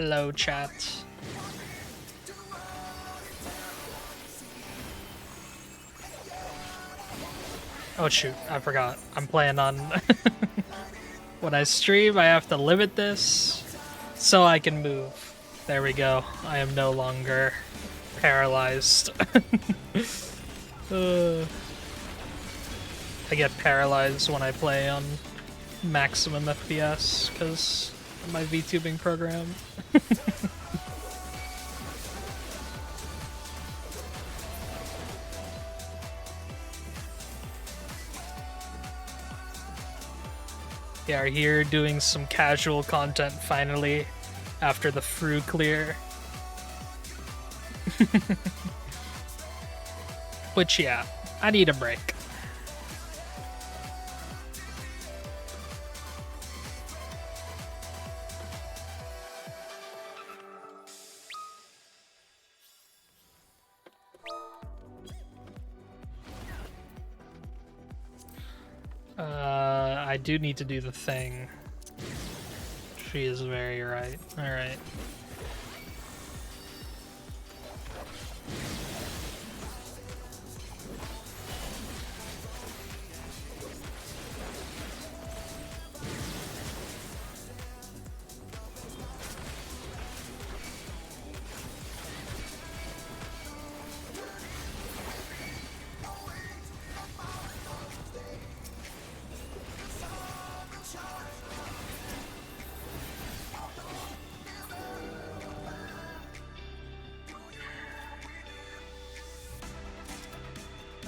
Hello, chat. Oh shoot, I forgot. I'm playing on... When I stream, I have to limit this so I can move. There we go. I am no longer paralyzed. I get paralyzed when I play on maximum FPS because of my VTubing program. We are here doing some casual content finally after the Fru clear. Which, yeah, I need a break. I do need to do the thing. She is very right. Alright.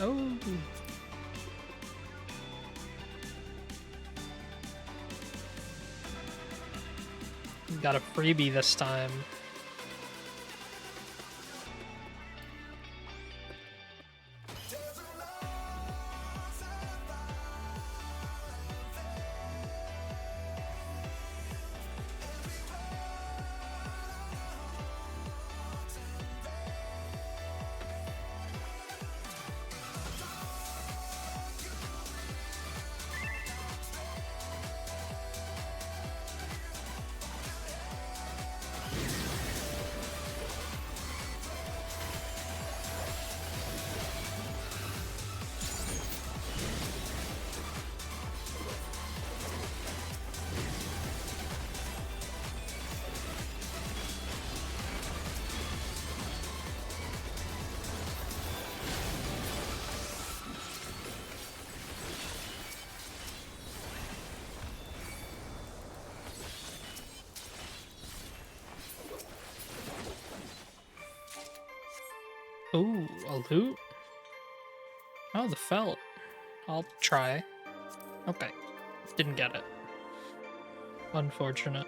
Oh. Got a freebie this time. Ooh, a loot? Oh, the felt. I'll try. Okay. Didn't get it. Unfortunate.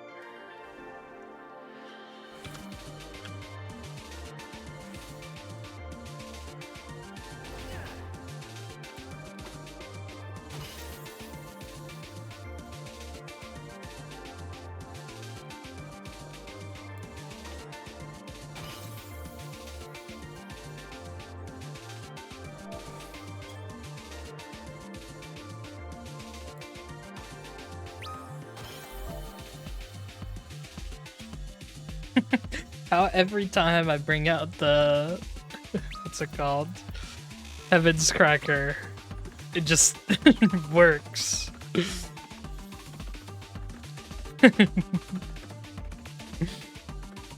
How every time I bring out the what's it called? Heaven's Cracker, it just works.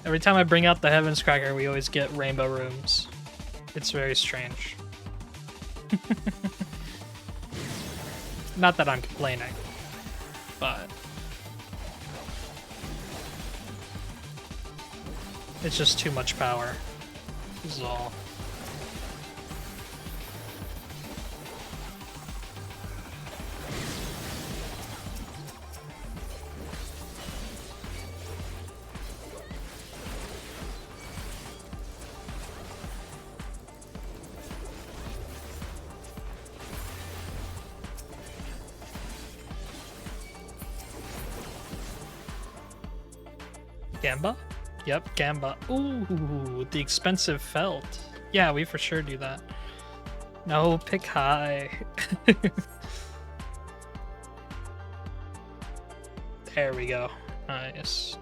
Every time I bring out the Heaven's Cracker, we always get rainbow rooms. It's very strange. Not that I'm complaining, but it's just too much power. This is all. Gamba? Yep, Gamba. Ooh, the expensive felt. Yeah, we for sure do that. No, pick high. There we go. Nice.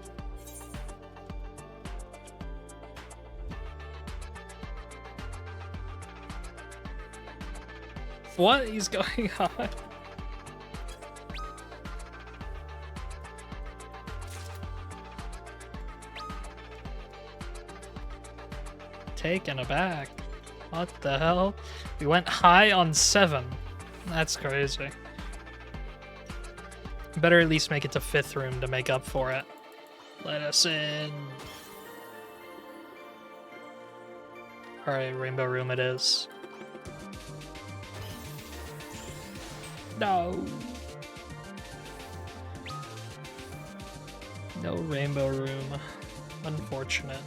What is going on? Taken aback. What the hell? We went high on 7. That's crazy. Better at least make it to 5th room to make up for it. Let us in. Alright, Rainbow Room it is. No. No Rainbow Room. Unfortunate.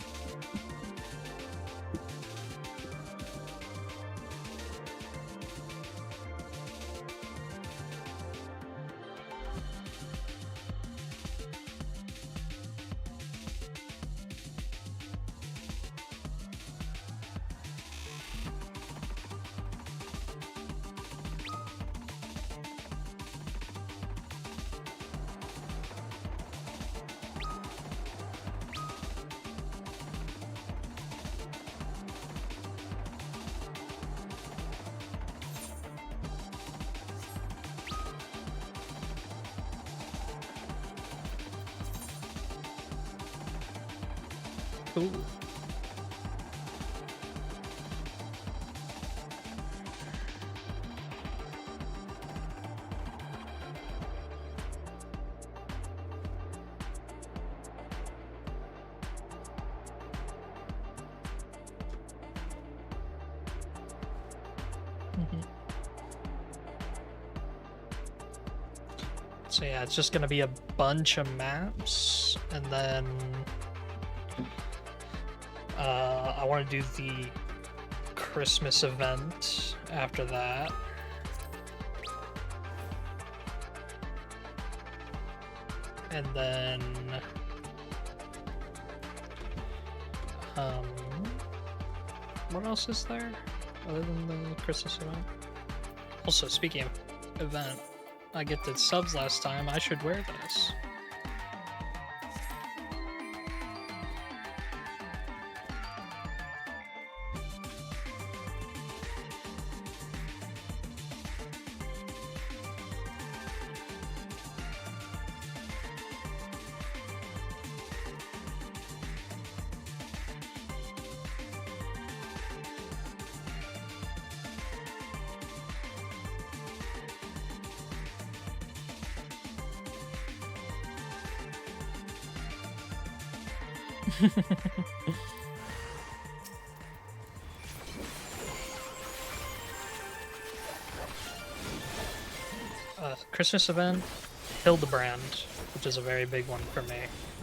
Ooh. So yeah, it's just gonna be a bunch of maps, and then I want to do the Christmas event after that. And then what else is there other than the Christmas event? Also, speaking of event, I get the subs last time. I should wear this. Christmas event, Hildebrand, which is a very big one for me.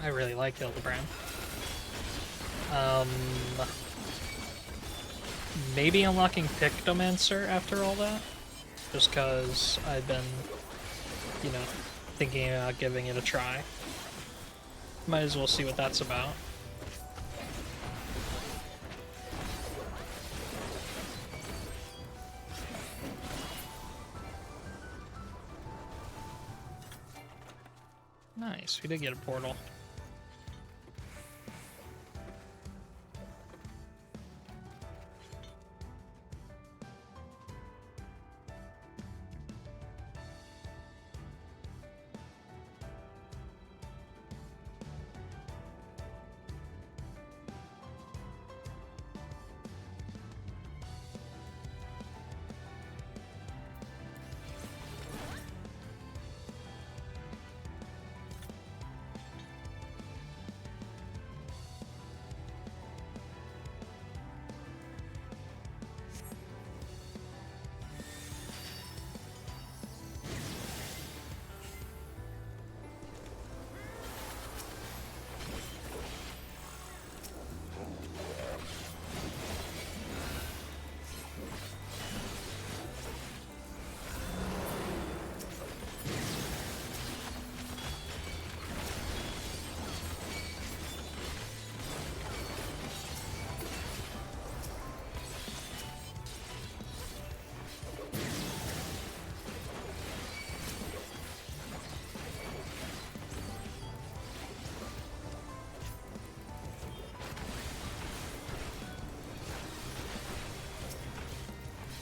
I really like Hildebrand. Maybe unlocking Pictomancer after all that, just because I've been, you know, thinking about giving it a try. Might as well see what that's about. Nice, we did get a portal.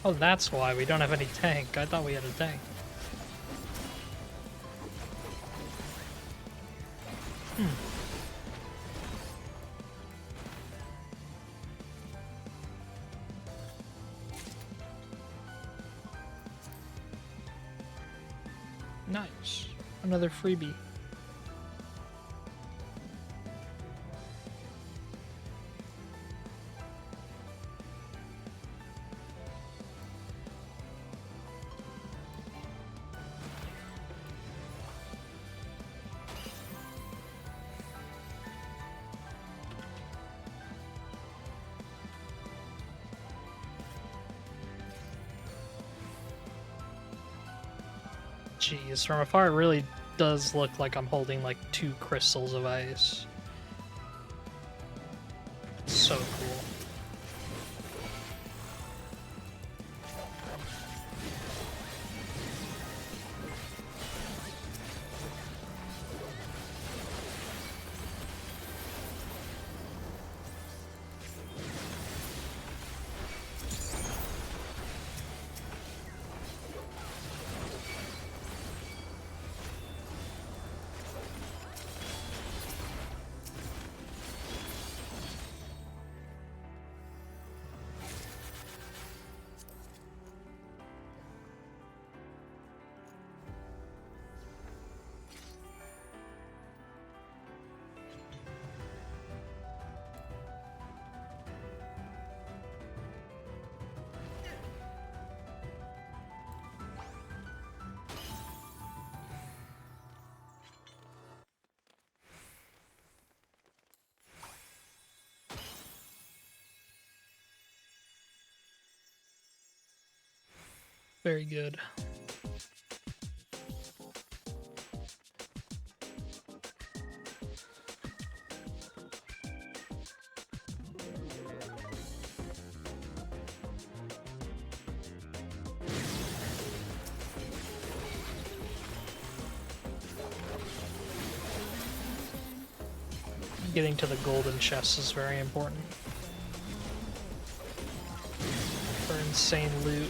Oh, that's why we don't have any tank. I thought we had a tank. Nice. Another freebie. Jeez, from afar it really does look like I'm holding like 2 crystals of ice. It's so cool. Very good. Getting to the golden chest is very important for insane loot.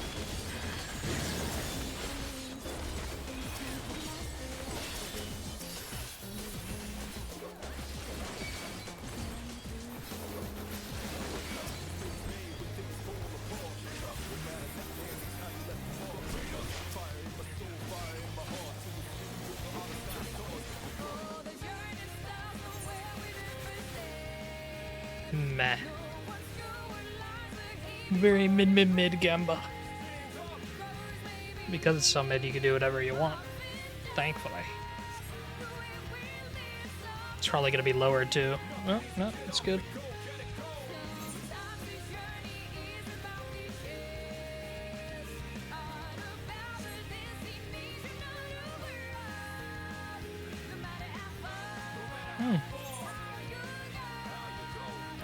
Meh. Very mid Gamba. Because it's so mid, you can do whatever you want. Thankfully. It's probably gonna be lower too. Oh, no, it's good.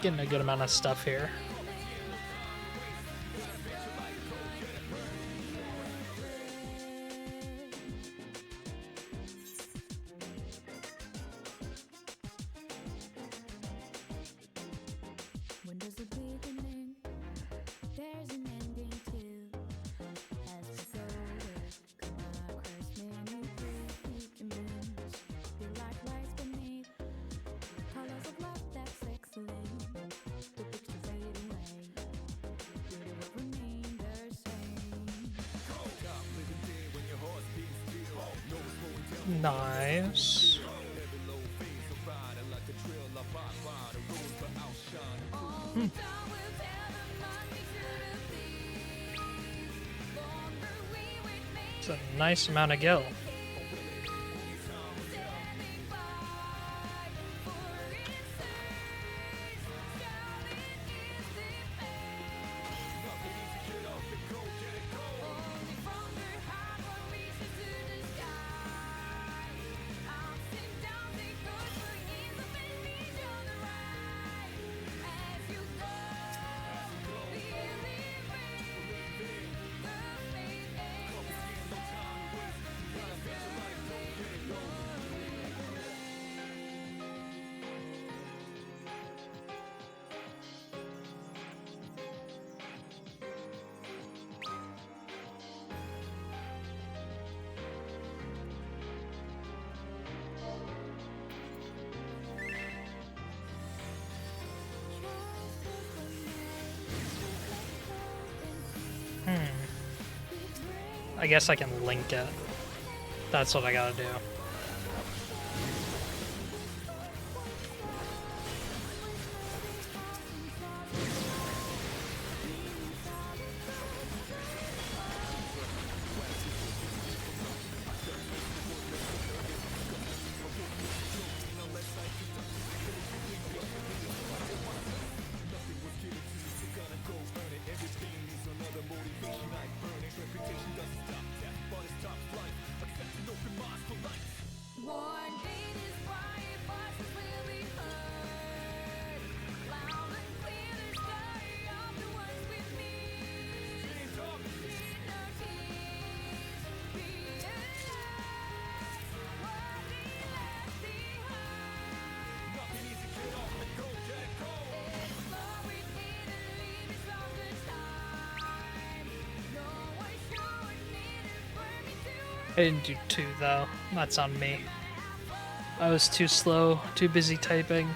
Getting a good amount of stuff here. Nice. It's a nice amount of gil. I guess I can link it. That's what I gotta do. I didn't do 2 though. That's on me. I was too slow, too busy typing.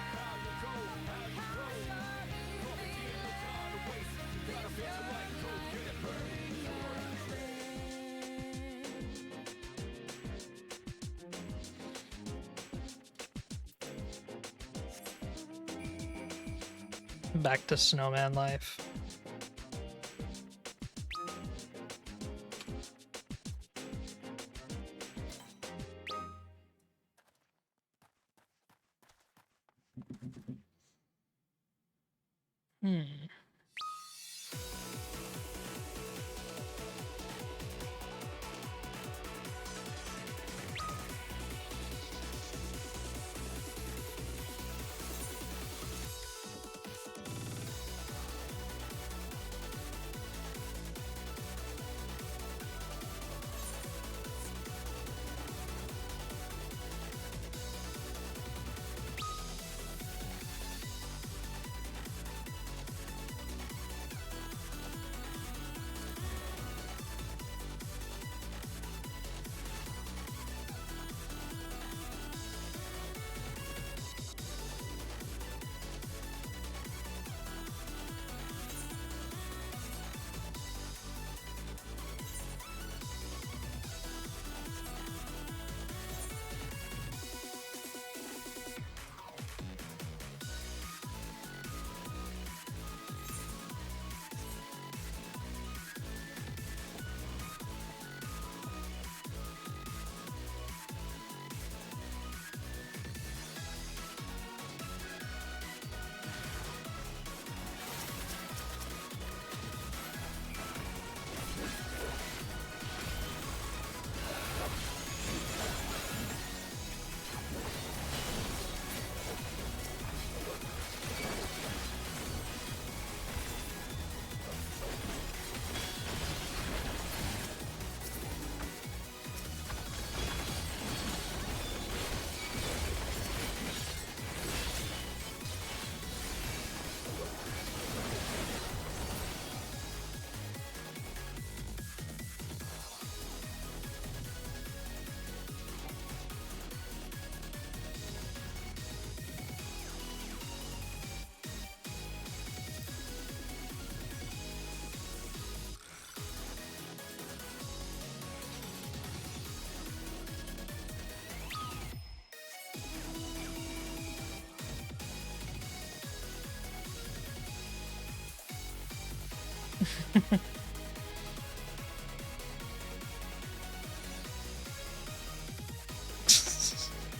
Back to snowman life.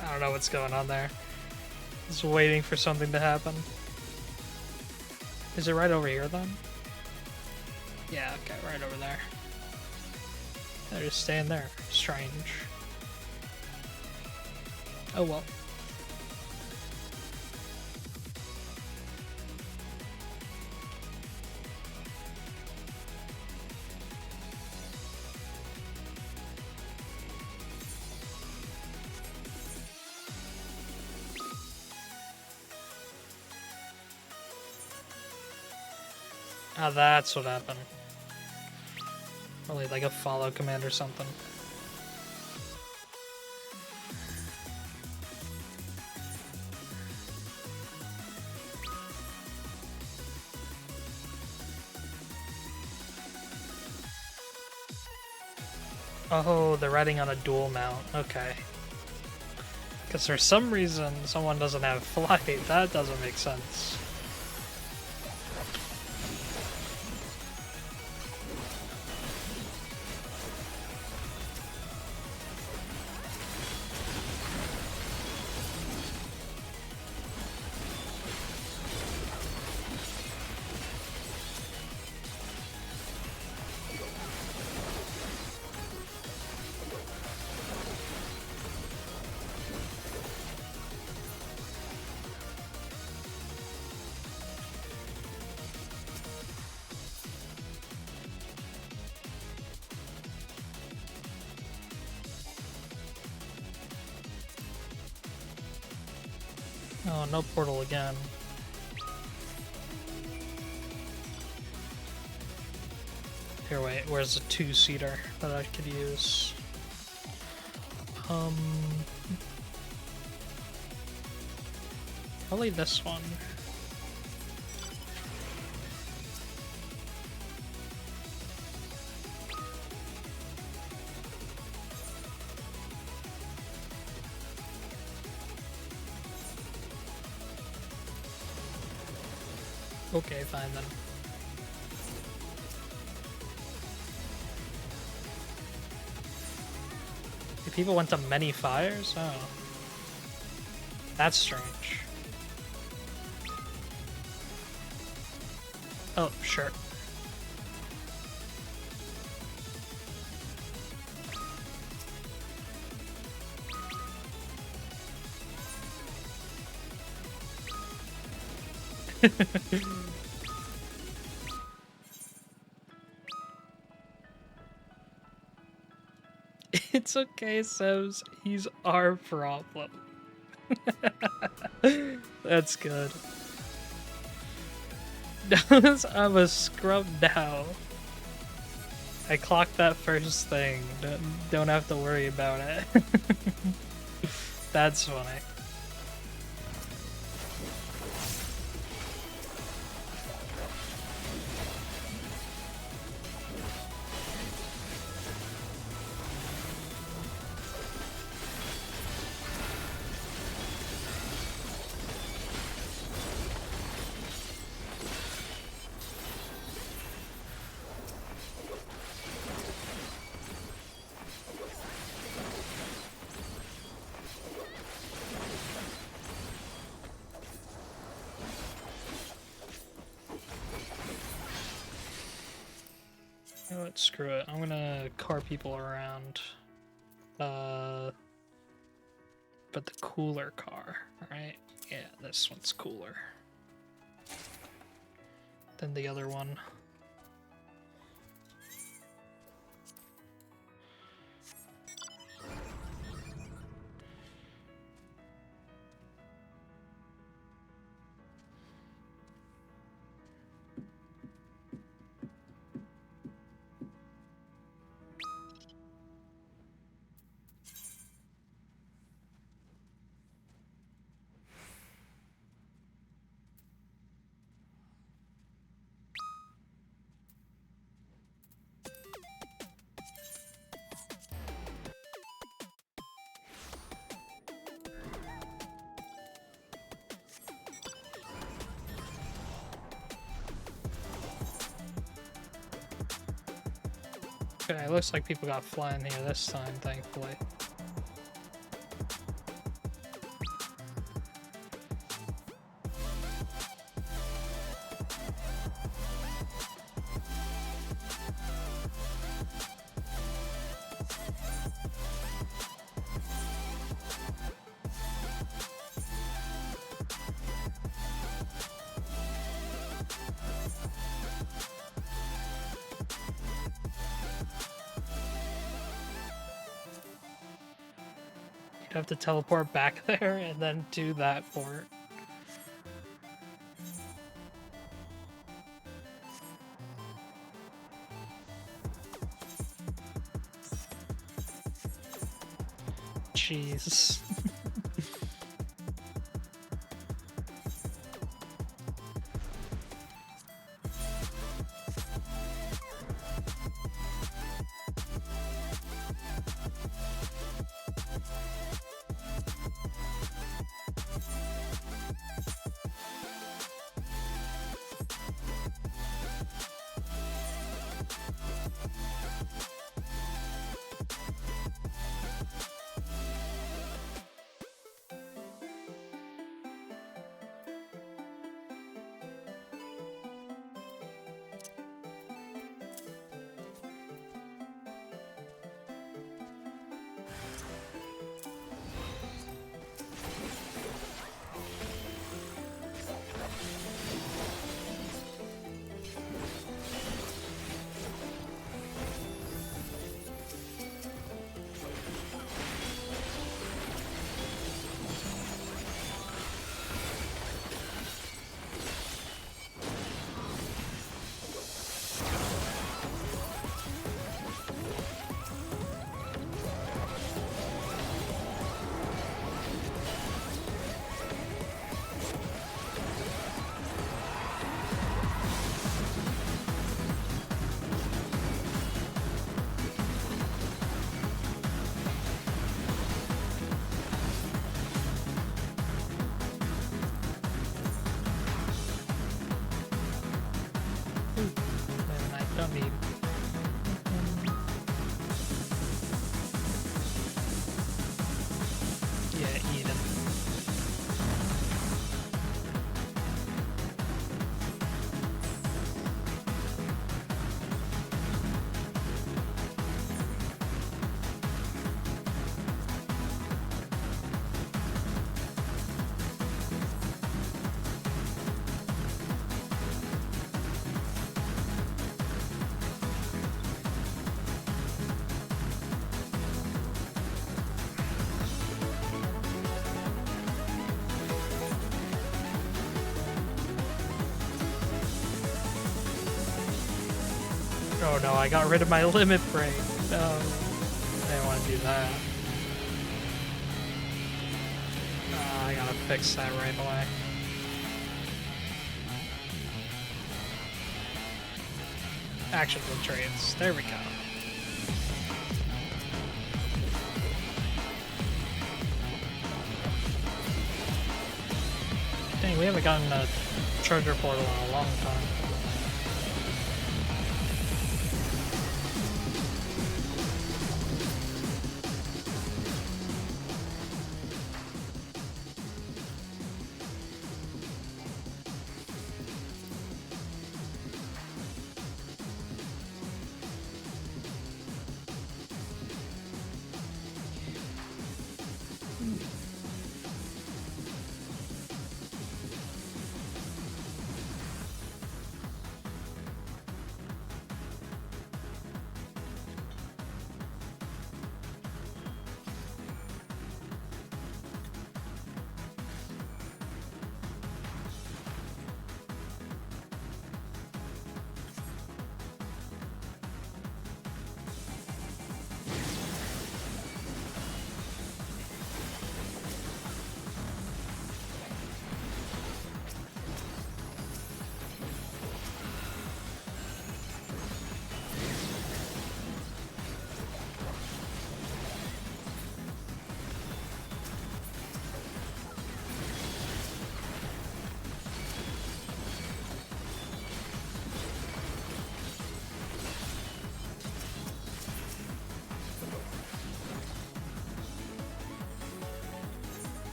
I don't know what's going on there. Just waiting for something to happen. Is it right over here then? Yeah, okay, right over there. They're just staying there. Strange. Oh well. Ah, that's what happened. Probably like a follow command or something. Oh, they're riding on a dual mount. Okay. Because for some reason, someone doesn't have flight. That doesn't make sense. Oh, no portal again. Here, wait, where's a two-seater that I could use? Probably this one. Okay, fine then. Do people went to many fires? Oh. That's strange. Oh, sure. It's okay, Sebs. He's our problem. That's good. I'm a scrub now. I clocked that first thing. Don't have to worry about it. That's funny. You know what, screw it. I'm gonna car people around. But the cooler car, right? Yeah, this one's cooler than the other one. Okay, it looks like people got flying here this time, thankfully. You'd have to teleport back there and then do that port. Jeez. Oh no, I got rid of my limit break. No, I didn't want to do that. I gotta fix that right away. Actionable trades. There we go. Dang, we haven't gotten a treasure portal in a long time.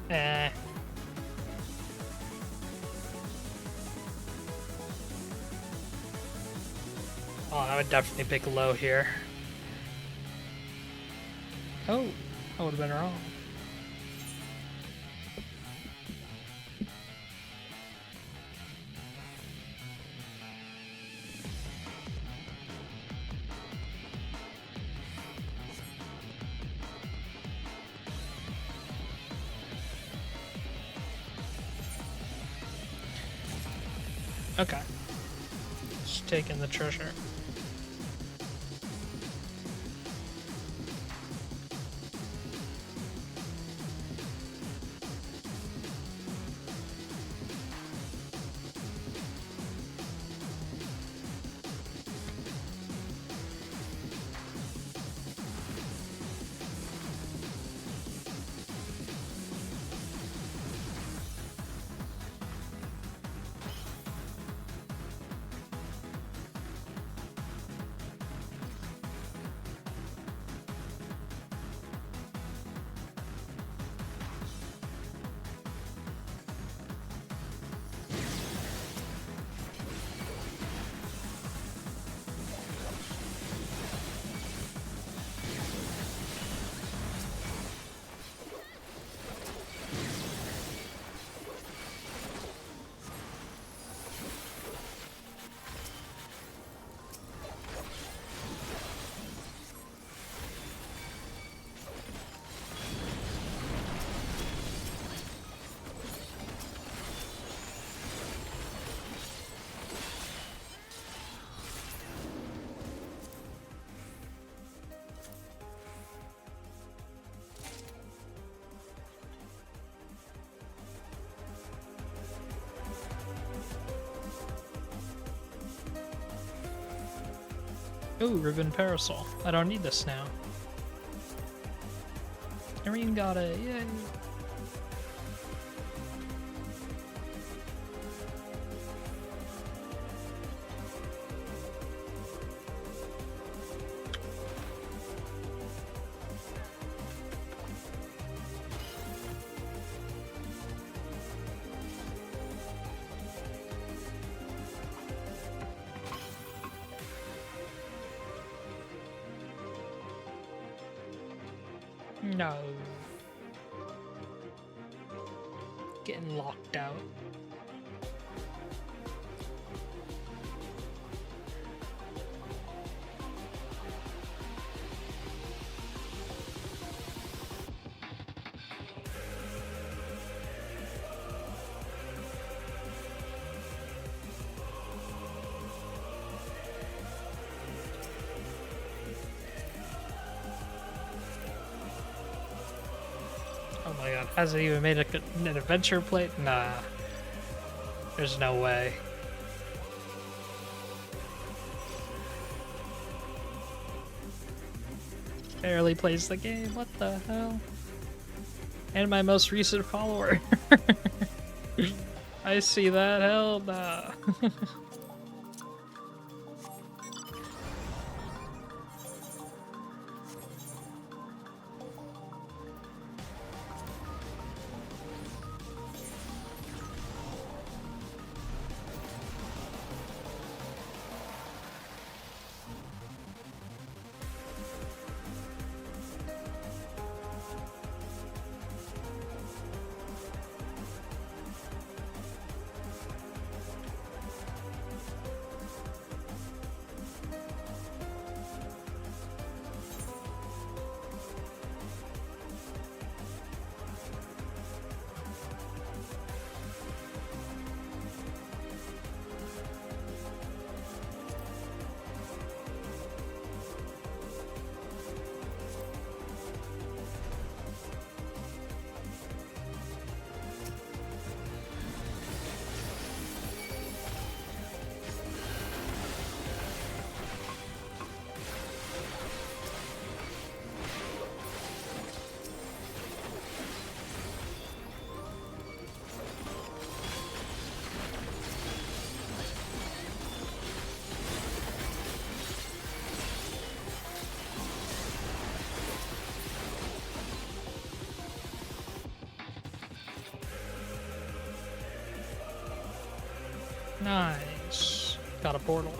Eh. Oh, I would definitely pick low here. Oh, I would have been wrong. Okay. Just taking the treasure. Ooh, ribbon parasol. I don't need this now. Never even got it. Yay. No. Getting locked out. my god. Has it even made an adventure plate? Nah. There's no way. Barely plays the game. What the hell? And my most recent follower. I see that. Hell nah. Nice. Got a portal.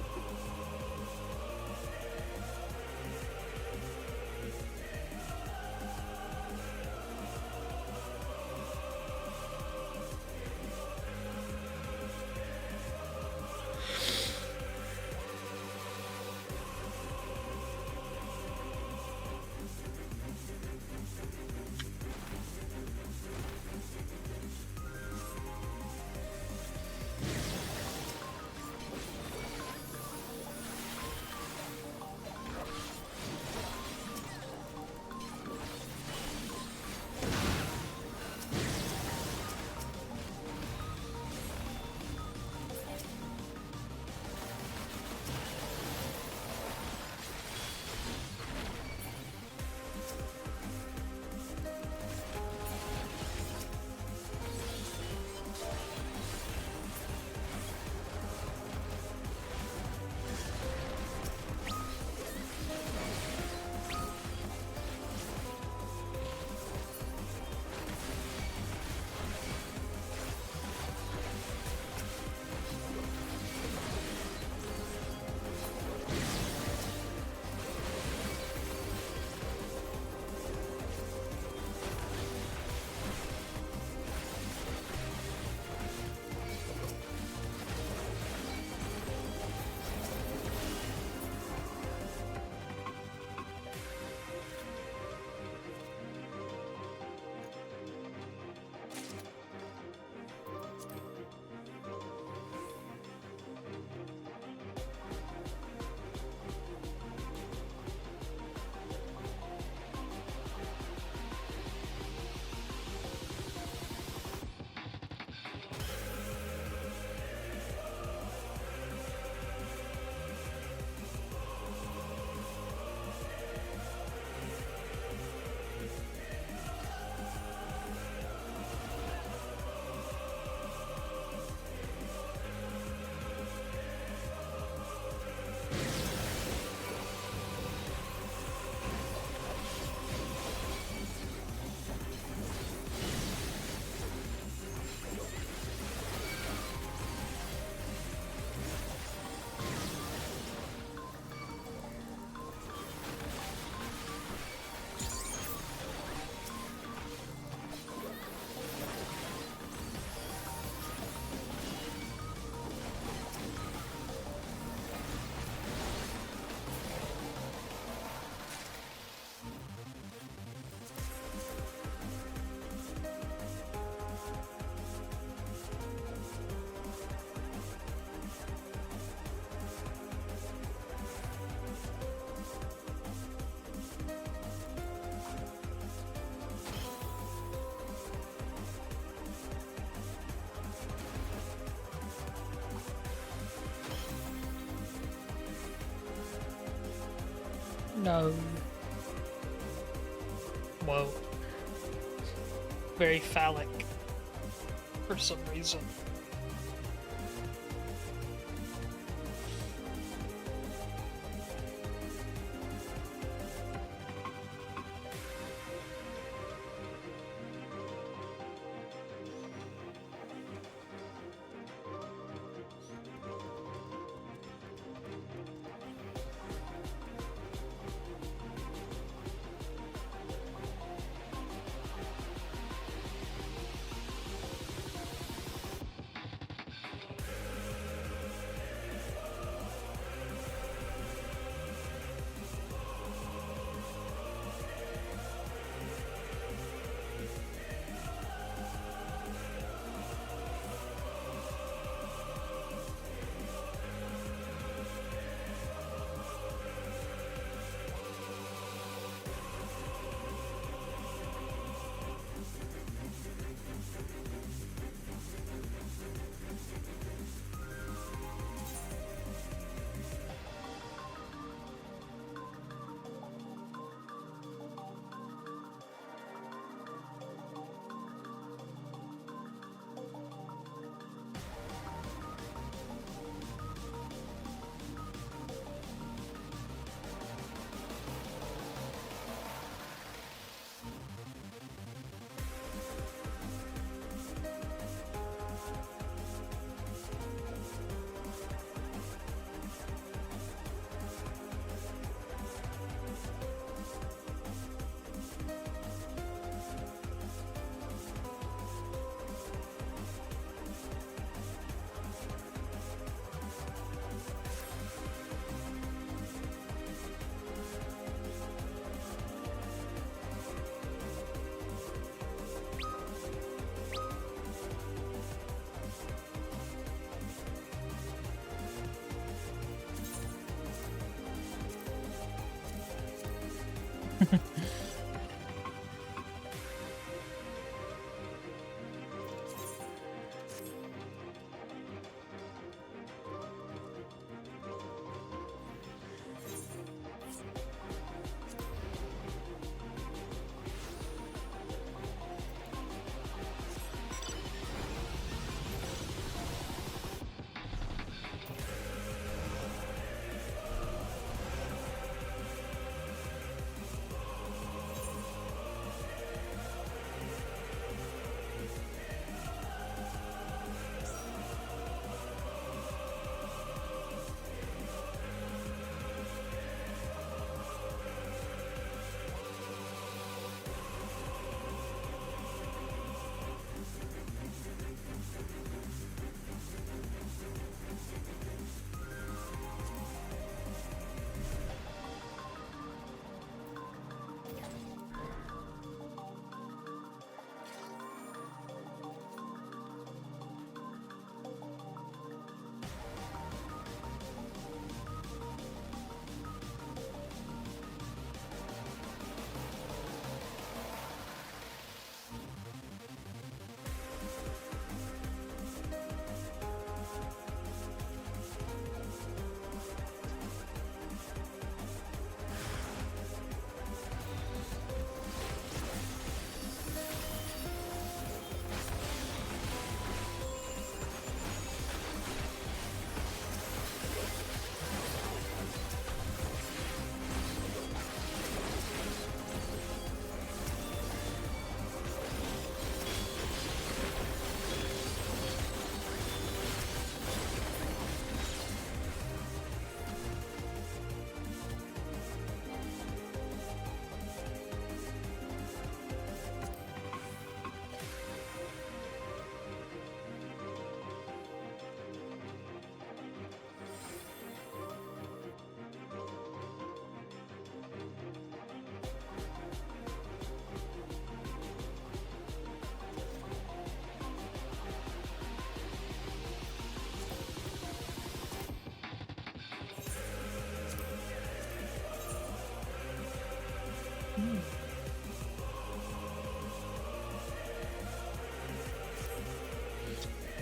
No. Whoa. Very phallic. For some reason.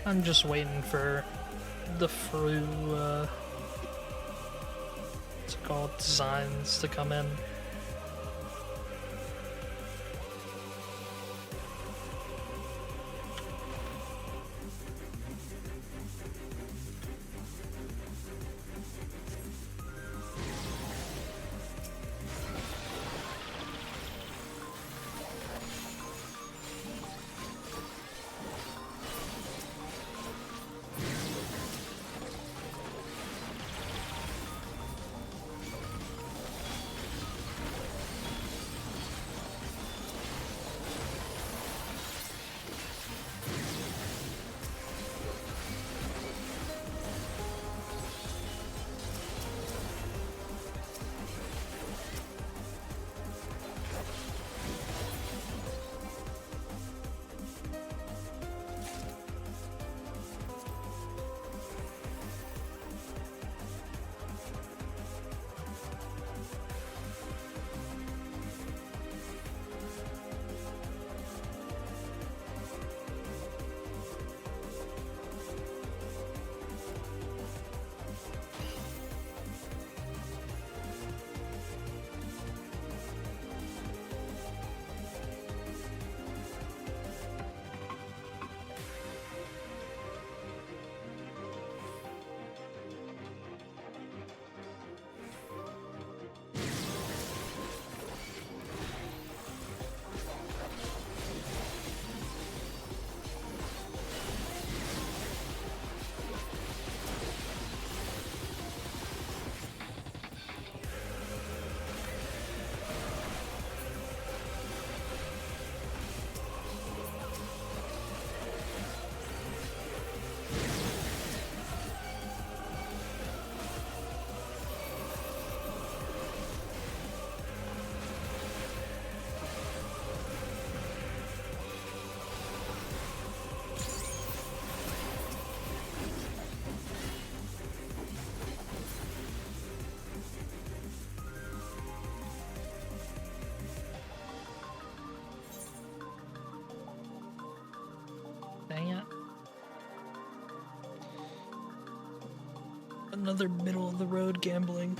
I'm just waiting for the Fru to technological designs to come in. Dang it. Another middle of the road gambling.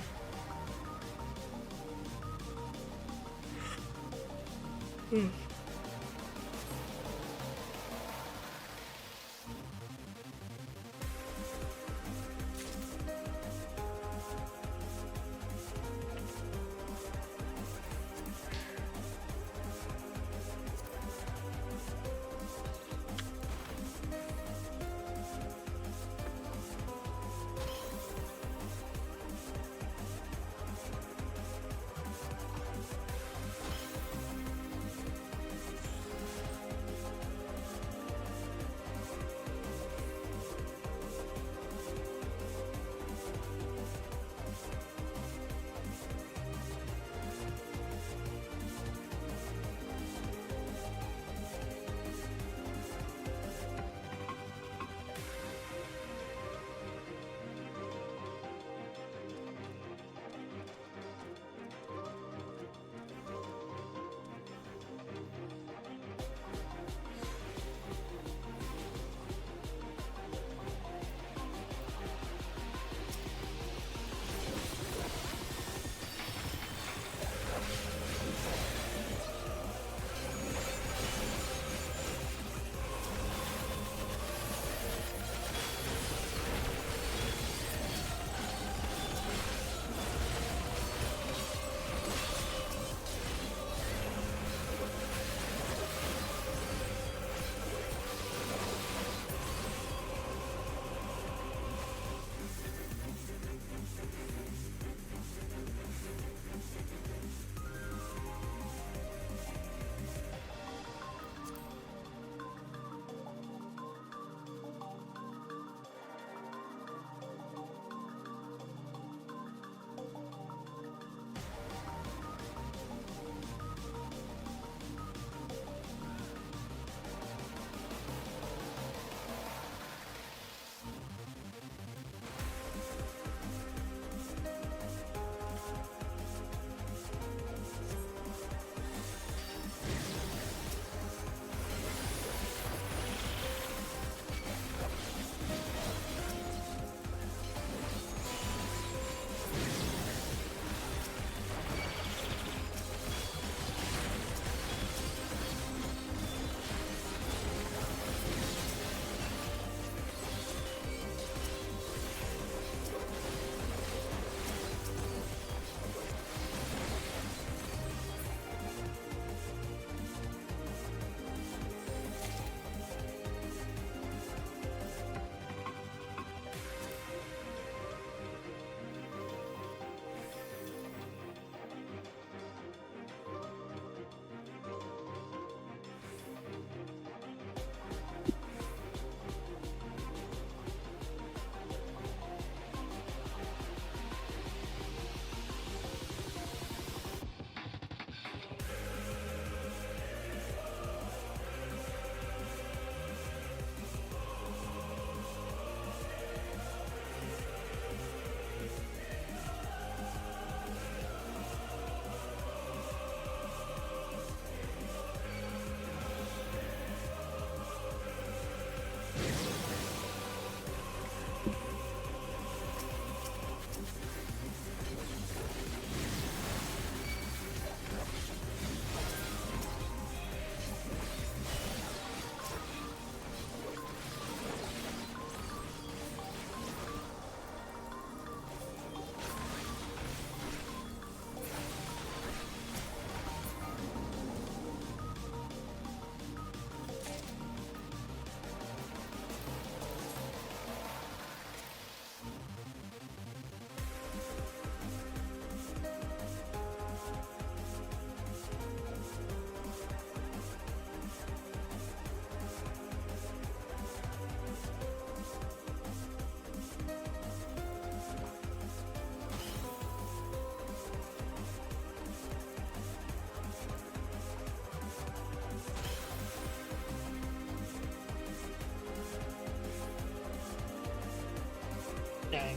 Dang.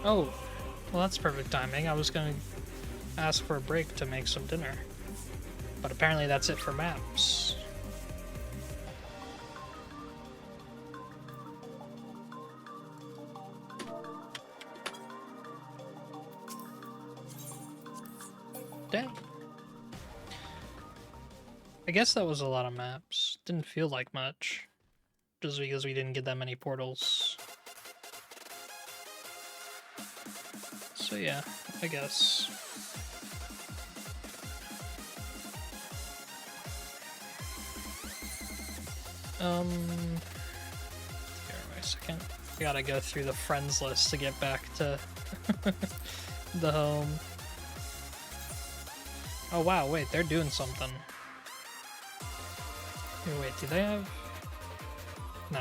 Oh, well that's perfect timing. I was gonna ask for a break to make some dinner. But apparently that's it for maps. Dang. I guess that was a lot of maps. Didn't feel like much. Just because we didn't get that many portals. So yeah, I guess. Here, wait a second. I gotta go through the friends list to get back to the home. Oh wow, wait, they're doing something. Here, wait, do they have... No.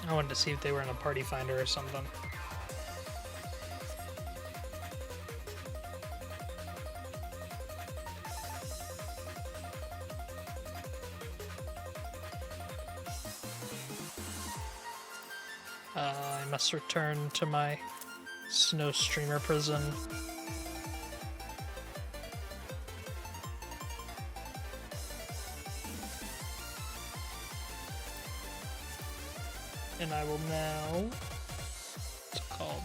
I wanted to see if they were in a party finder or something. I must return to my snow streamer prison. And I will now... What's it called?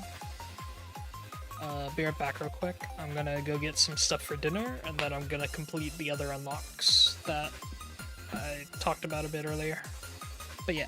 Be right back real quick. I'm gonna go get some stuff for dinner, and then I'm gonna complete the other unlocks that I talked about a bit earlier. But yeah.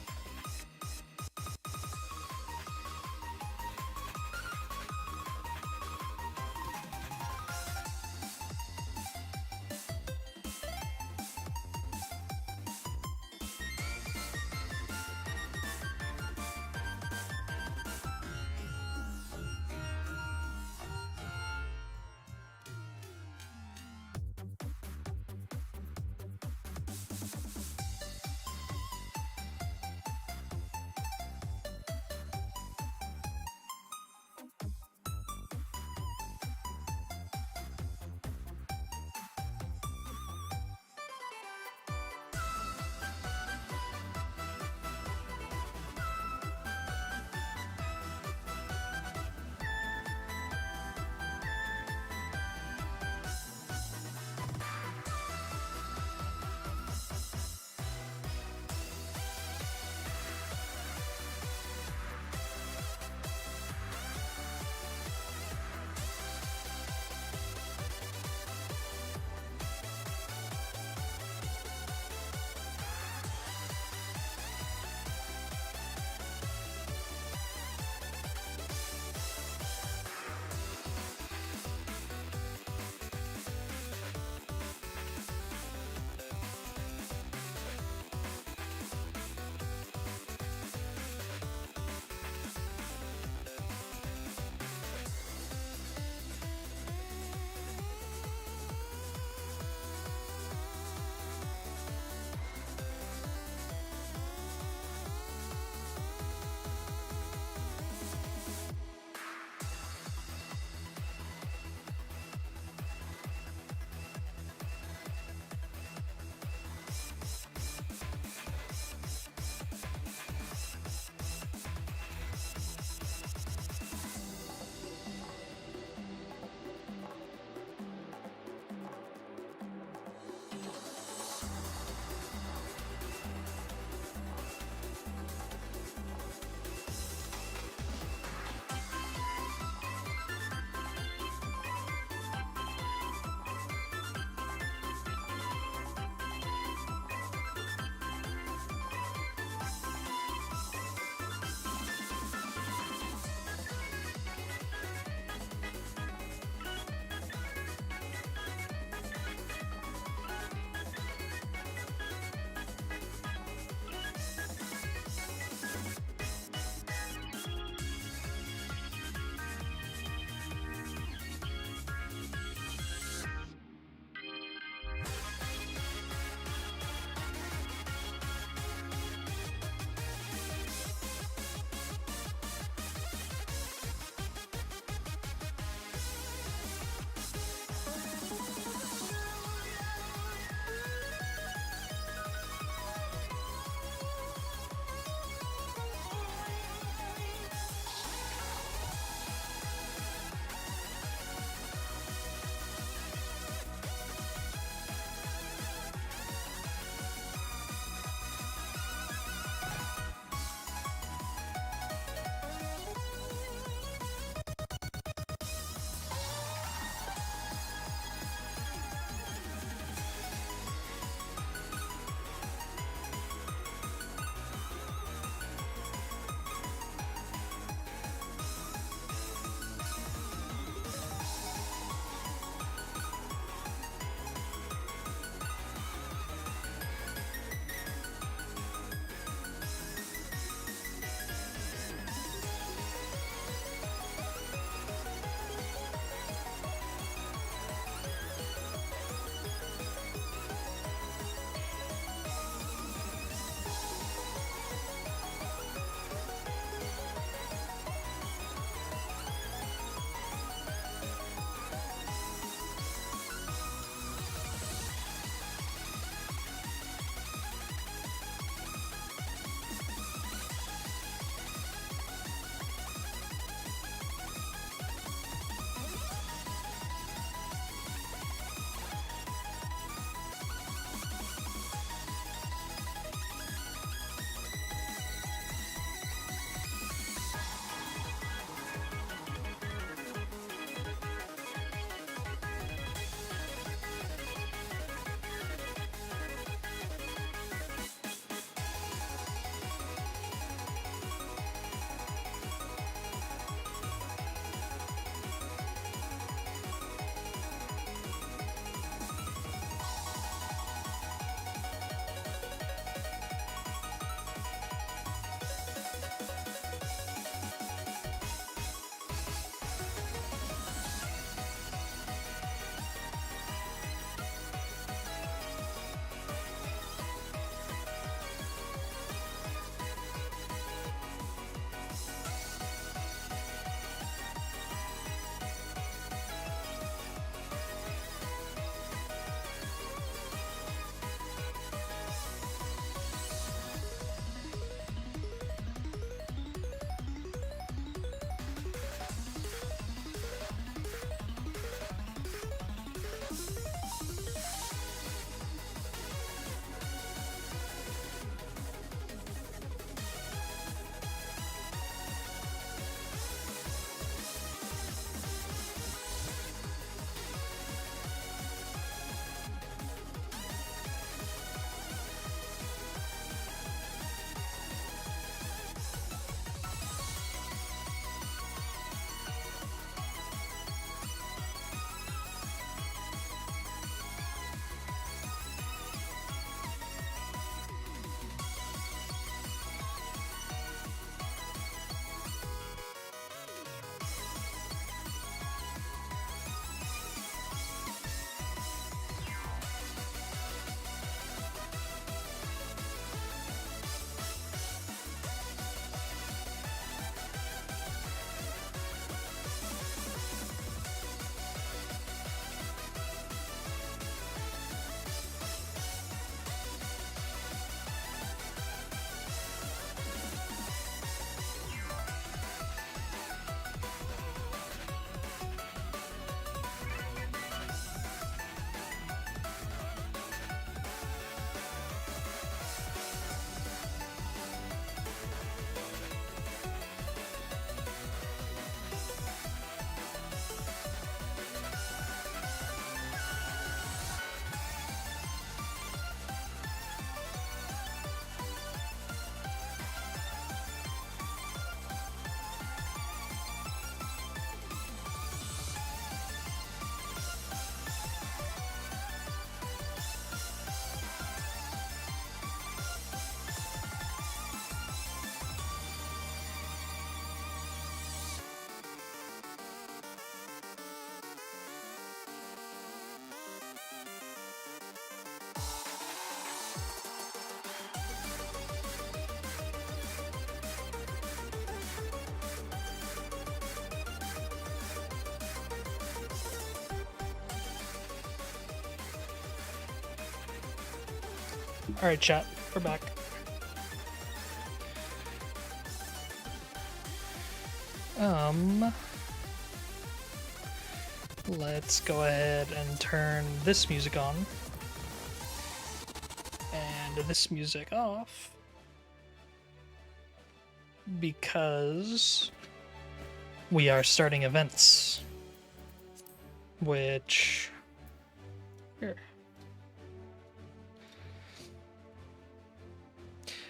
Alright, chat. We're back. Let's go ahead and turn this music on. And this music off. Because we are starting events. Which... Here.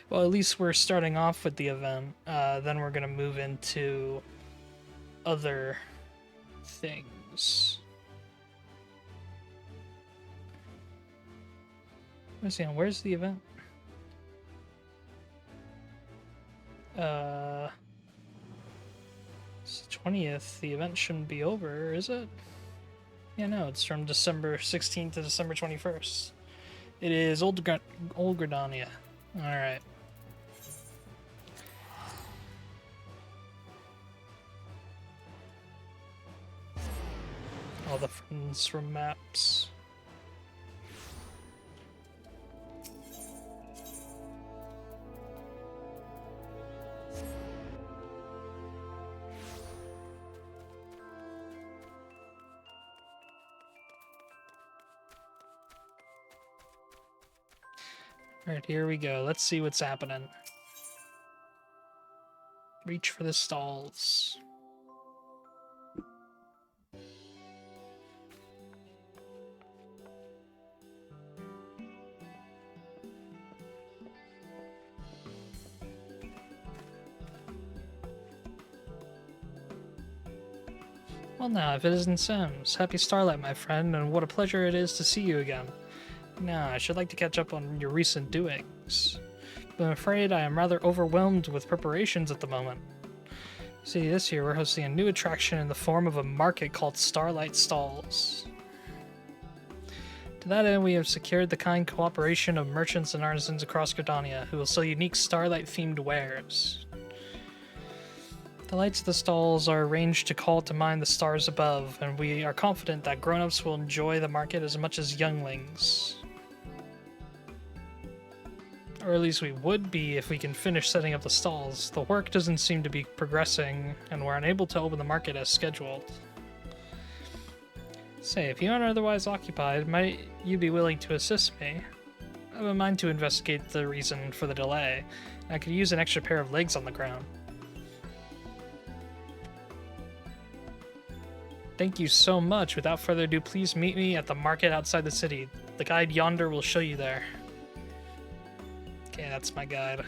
Well, at least we're starting off with the event. Then we're going to move into other things. Let's see, where's the event? It's the 20th. The event shouldn't be over, is it? Yeah, no, it's from December 16th to December 21st. It is Old Gridania. Alright. All the friends from maps. Alright, here we go. Let's see what's happening. Reach for the stalls. Well now, if it isn't Sims, happy Starlight, my friend, and what a pleasure it is to see you again. Now, I should like to catch up on your recent doings, but I'm afraid I am rather overwhelmed with preparations at the moment. See, this year we're hosting a new attraction in the form of a market called Starlight Stalls. To that end, we have secured the kind cooperation of merchants and artisans across Gridania who will sell unique Starlight-themed wares. The lights of the stalls are arranged to call to mind the stars above, and we are confident that grown-ups will enjoy the market as much as younglings. Or at least we would be if we can finish setting up the stalls. The work doesn't seem to be progressing, and we're unable to open the market as scheduled. Say, if you aren't otherwise occupied, might you be willing to assist me? I have a mind to investigate the reason for the delay. I could use an extra pair of legs on the ground. Thank you so much. Without further ado, please meet me at the market outside the city. The guide yonder will show you there. Okay, that's my guide.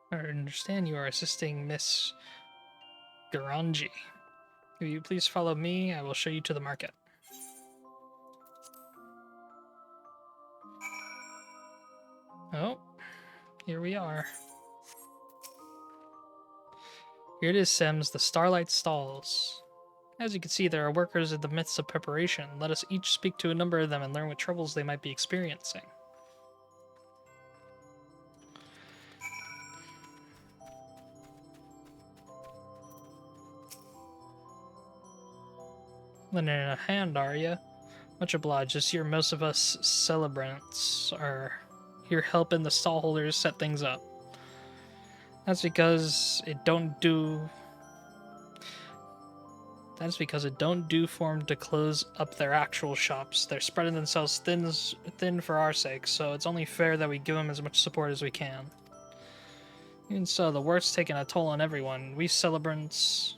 I understand you are assisting Miss Garanji. Will you please follow me? I will show you to the market. Oh, here we are. Here it is, Sims, the Starlight Stalls. As you can see, there are workers in the midst of preparation. Let us each speak to a number of them and learn what troubles they might be experiencing. Lending a hand, are you? Much obliged. This year, most of us celebrants are here helping the stallholders set things up. That's because it don't do for them to close up their actual shops. They're spreading themselves thin for our sake, so it's only fair that we give them as much support as we can. Even so, the work's taking a toll on everyone. We celebrants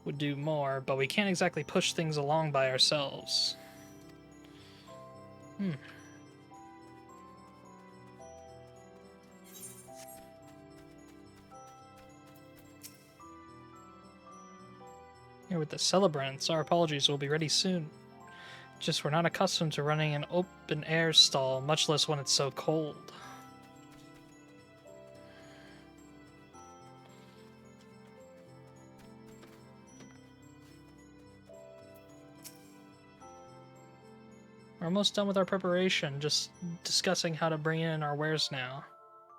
would do more, but we can't exactly push things along by ourselves. Here with the celebrants, our apologies will be ready soon. Just we're not accustomed to running an open-air stall, much less when it's so cold. We're almost done with our preparation, just discussing how to bring in our wares now.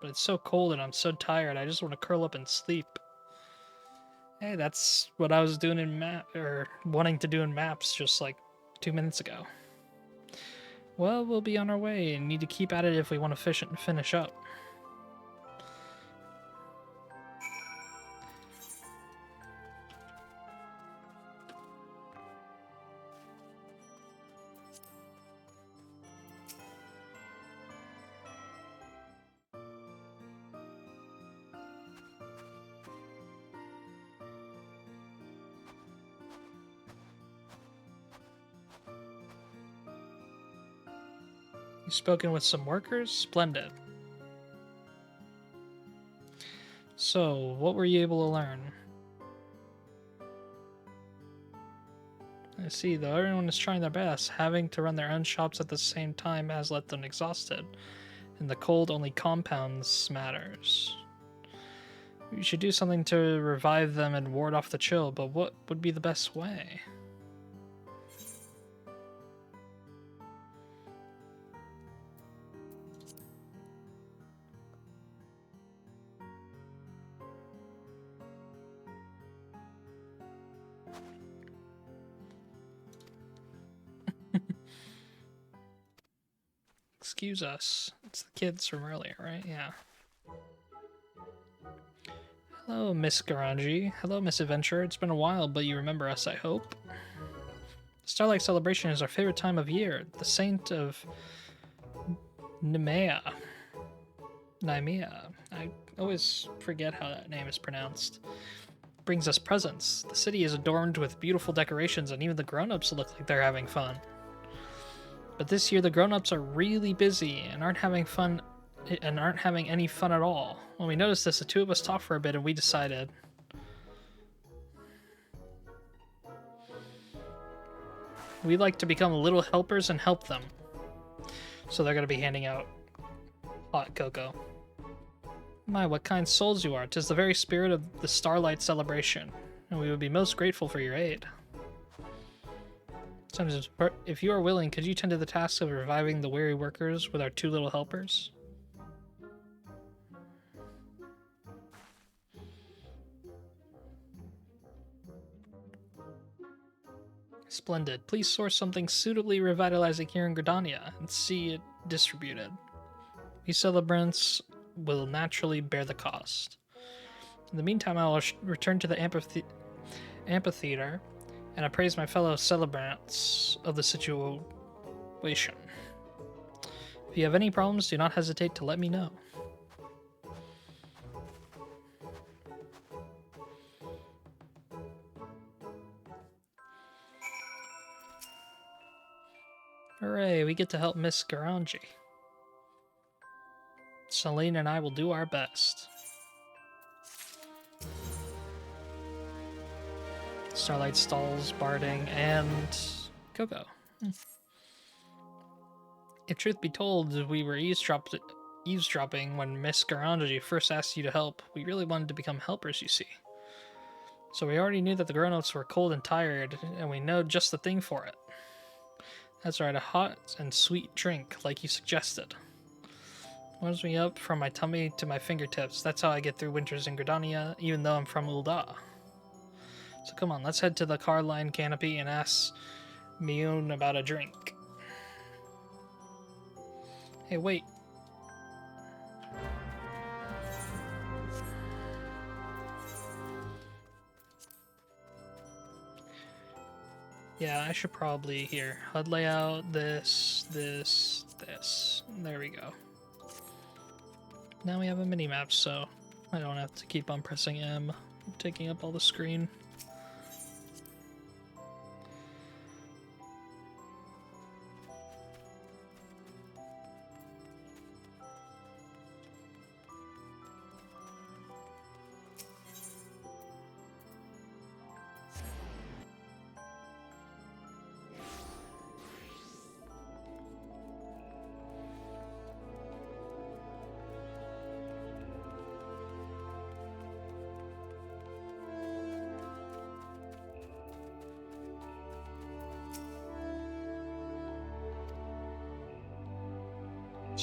But it's so cold and I'm so tired, I just want to curl up and sleep. Hey, that's what I was doing in wanting to do in maps just like 2 minutes ago. Well, we'll be on our way and need to keep at it if we want to finish up. You've spoken with some workers? Splendid. So, what were you able to learn? I see, though everyone is trying their best, having to run their own shops at the same time has left them exhausted, and the cold only compounds matters. We should do something to revive them and ward off the chill, but what would be the best way? Excuse us. It's the kids from earlier, right? Yeah. Hello, Miss Garangi. Hello, Miss Adventurer. It's been a while, but you remember us, I hope. Starlight Celebration is our favorite time of year. The saint of Nemea. I always forget how that name is pronounced. Brings us presents. The city is adorned with beautiful decorations, and even the grown-ups look like they're having fun. But this year the grown-ups are really busy and aren't having any fun at all. When we noticed this, the two of us talked for a bit and we decided we'd like to become little helpers and help them. So they're going to be handing out hot cocoa. My, what kind souls you are. 'Tis the very spirit of the Starlight Celebration, and we would be most grateful for your aid. Sometimes, if you are willing, could you tend to the task of reviving the weary workers with our two little helpers? Splendid. Please source something suitably revitalizing here in Gridania and see it distributed. These celebrants will naturally bear the cost. In the meantime, I will return to the amphitheater and appraise my fellow celebrants of the situation. If you have any problems, do not hesitate to let me know. Hooray, we get to help Miss Garangi. Celine and I will do our best. Starlight stalls, barding, and cocoa. If truth be told, we were eavesdropping when Miss Garangi first asked you to help. We really wanted to become helpers, you see. So we already knew that the grown-ups were cold and tired, and we know just the thing for it. That's right, a hot and sweet drink, like you suggested. Warms me up from my tummy to my fingertips. That's how I get through winters in Gridania, even though I'm from Ul'dah. So come on, let's head to the car line canopy and ask Miyun about a drink. Hey, wait. Yeah, I should probably here. HUD layout, this. There we go. Now we have a mini-map, so I don't have to keep on pressing M, taking up all the screen.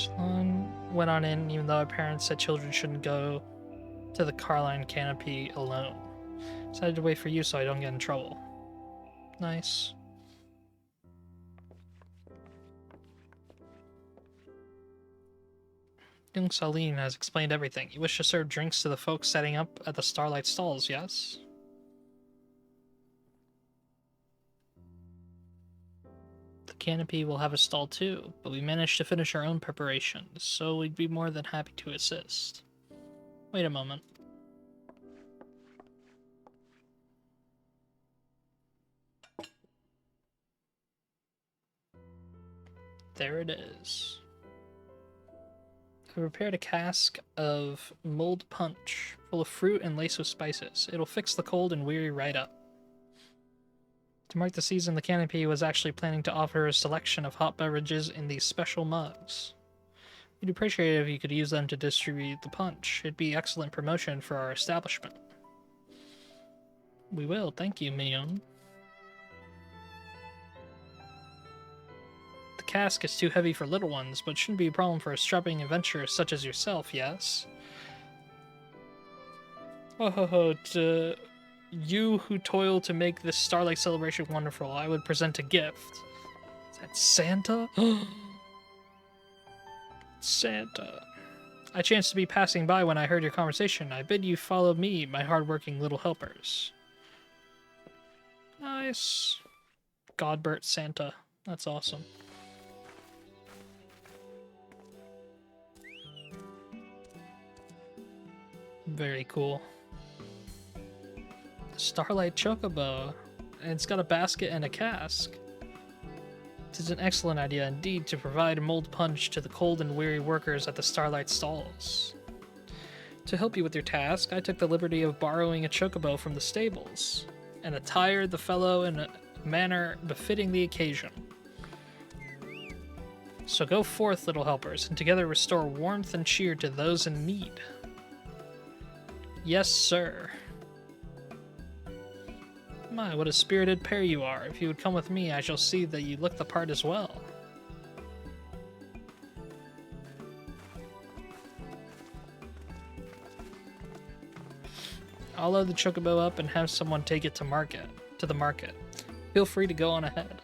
Shalon went on in, even though our parents said children shouldn't go to the Carline canopy alone. Decided to wait for you so I don't get in trouble. Nice. Young Saline has explained everything. You wish to serve drinks to the folks setting up at the Starlight Stalls, yes? The canopy will have a stall too, but we managed to finish our own preparations, so we'd be more than happy to assist. Wait a moment. There it is. I prepared a cask of mulled punch, full of fruit and laced with spices. It'll fix the cold and weary right up. To mark the season, the canopy was actually planning to offer a selection of hot beverages in these special mugs. We'd appreciate it if you could use them to distribute the punch. It'd be excellent promotion for our establishment. We will, thank you, Mignon. The cask is too heavy for little ones, but shouldn't be a problem for a strapping adventurer such as yourself, yes? Oh ho ho, to you who toil to make this Starlight celebration wonderful, I would present a gift. Is that Santa? Santa. I chanced to be passing by when I heard your conversation. I bid you follow me, my hard-working little helpers. Nice. Godbert Santa. That's awesome. Very cool. The Starlight Chocobo. And it's got a basket and a cask. It is an excellent idea indeed to provide mulled punch to the cold and weary workers at the Starlight Stalls. To help you with your task, I took the liberty of borrowing a chocobo from the stables, and attired the fellow in a manner befitting the occasion. So go forth, little helpers, and together restore warmth and cheer to those in need. Yes, sir. My, what a spirited pair you are. If you would come with me, I shall see that you look the part as well. I'll load the chocobo up and have someone take it to the market. Feel free to go on ahead.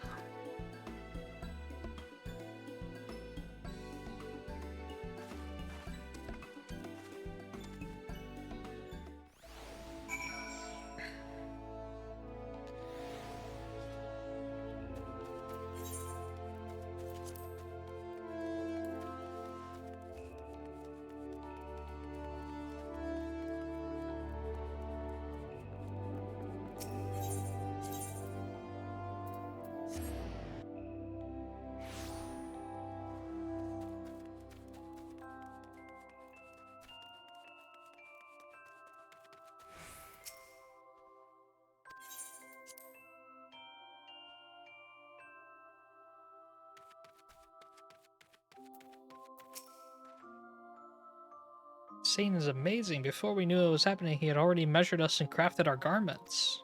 Satan is amazing. Before we knew it was happening, he had already measured us and crafted our garments.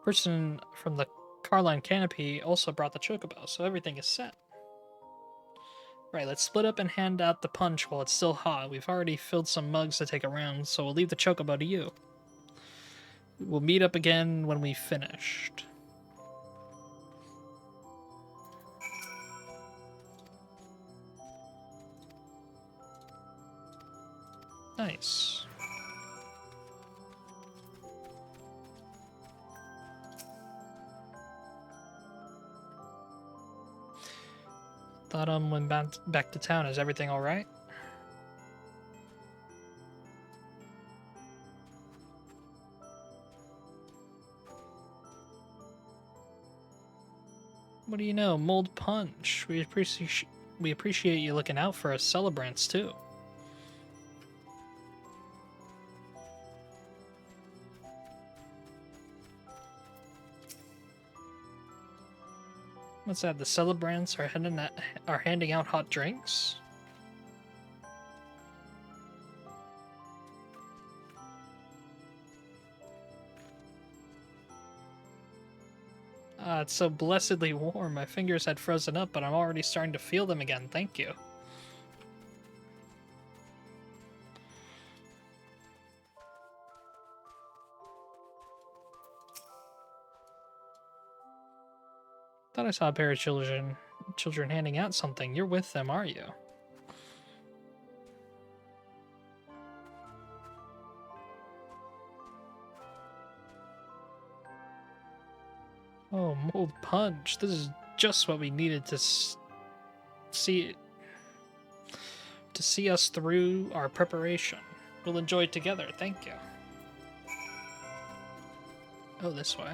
Person from the Carline canopy also brought the chocobo, so everything is set. Right, let's split up and hand out the punch while it's still hot. We've already filled some mugs to take around, so we'll leave the chocobo to you. We'll meet up again when we've finished. Nice. Thought went back to town. Is everything all right? What do you know? Mulled punch. We appreciate you looking out for us celebrants too. What's that? The celebrants are handing out hot drinks? Ah, it's so blessedly warm. My fingers had frozen up, but I'm already starting to feel them again. Thank you. Thought I saw a pair of children handing out something. You're with them, are you? Oh, mold punch. This is just what we needed to see us through our preparation. We'll enjoy it together. Thank you. Oh, this way.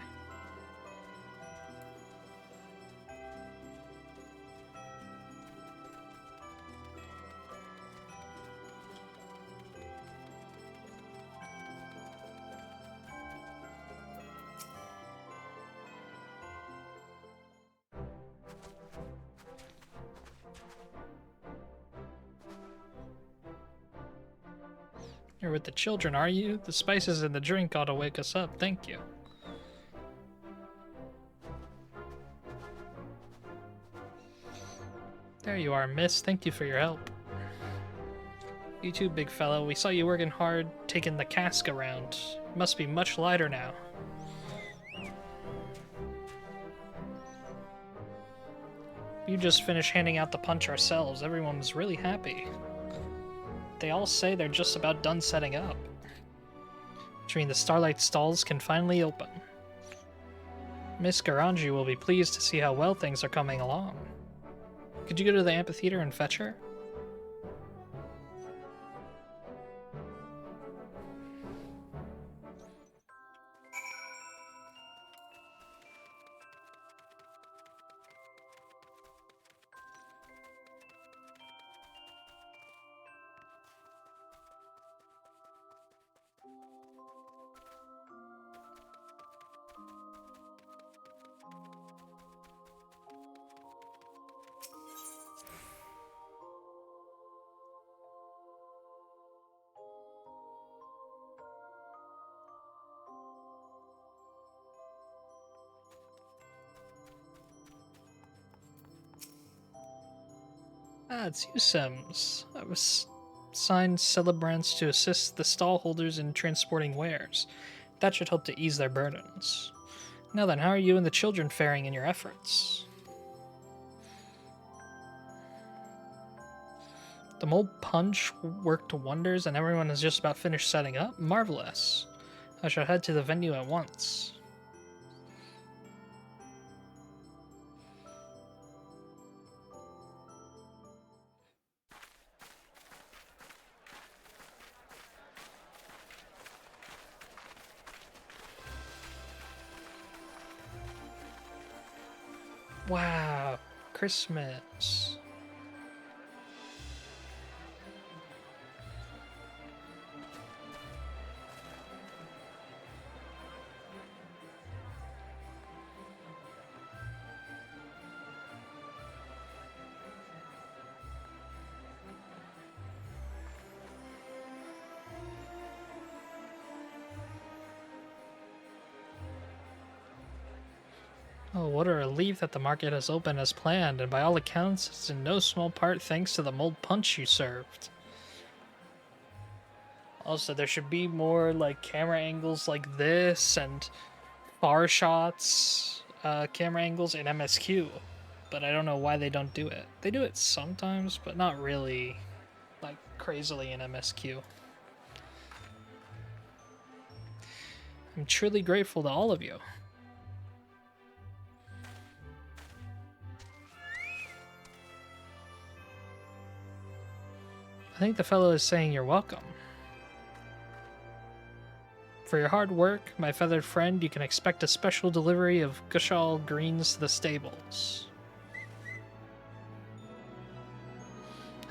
You're with the children, are you? The spices in the drink ought to wake us up. Thank you. There you are, miss. Thank you for your help. You too, big fellow. We saw you working hard, taking the cask around. It must be much lighter now. You just finished handing out the punch ourselves. Everyone was really happy. They all say they're just about done setting up, which means the Starlight stalls can finally open. Miss Garanji will be pleased to see how well things are coming along. Could you go to the amphitheater and fetch her? Ah, it's you, Sims. I was assigned celebrants to assist the stall holders in transporting wares. That should help to ease their burdens. Now then, how are you and the children faring in your efforts? The mold punch worked wonders and everyone is just about finished setting up? Marvelous. I shall head to the venue at once. Wow, Christmas. Oh, what a relief that the market has opened as planned, and by all accounts, it's in no small part thanks to the mold punch you served. Also, there should be more, like, camera angles like this, and far shots, camera angles in MSQ, but I don't know why they don't do it. They do it sometimes, but not really, like, crazily in MSQ. I'm truly grateful to all of you. I think the fellow is saying you're welcome. For your hard work, my feathered friend, you can expect a special delivery of Gushal greens to the stables.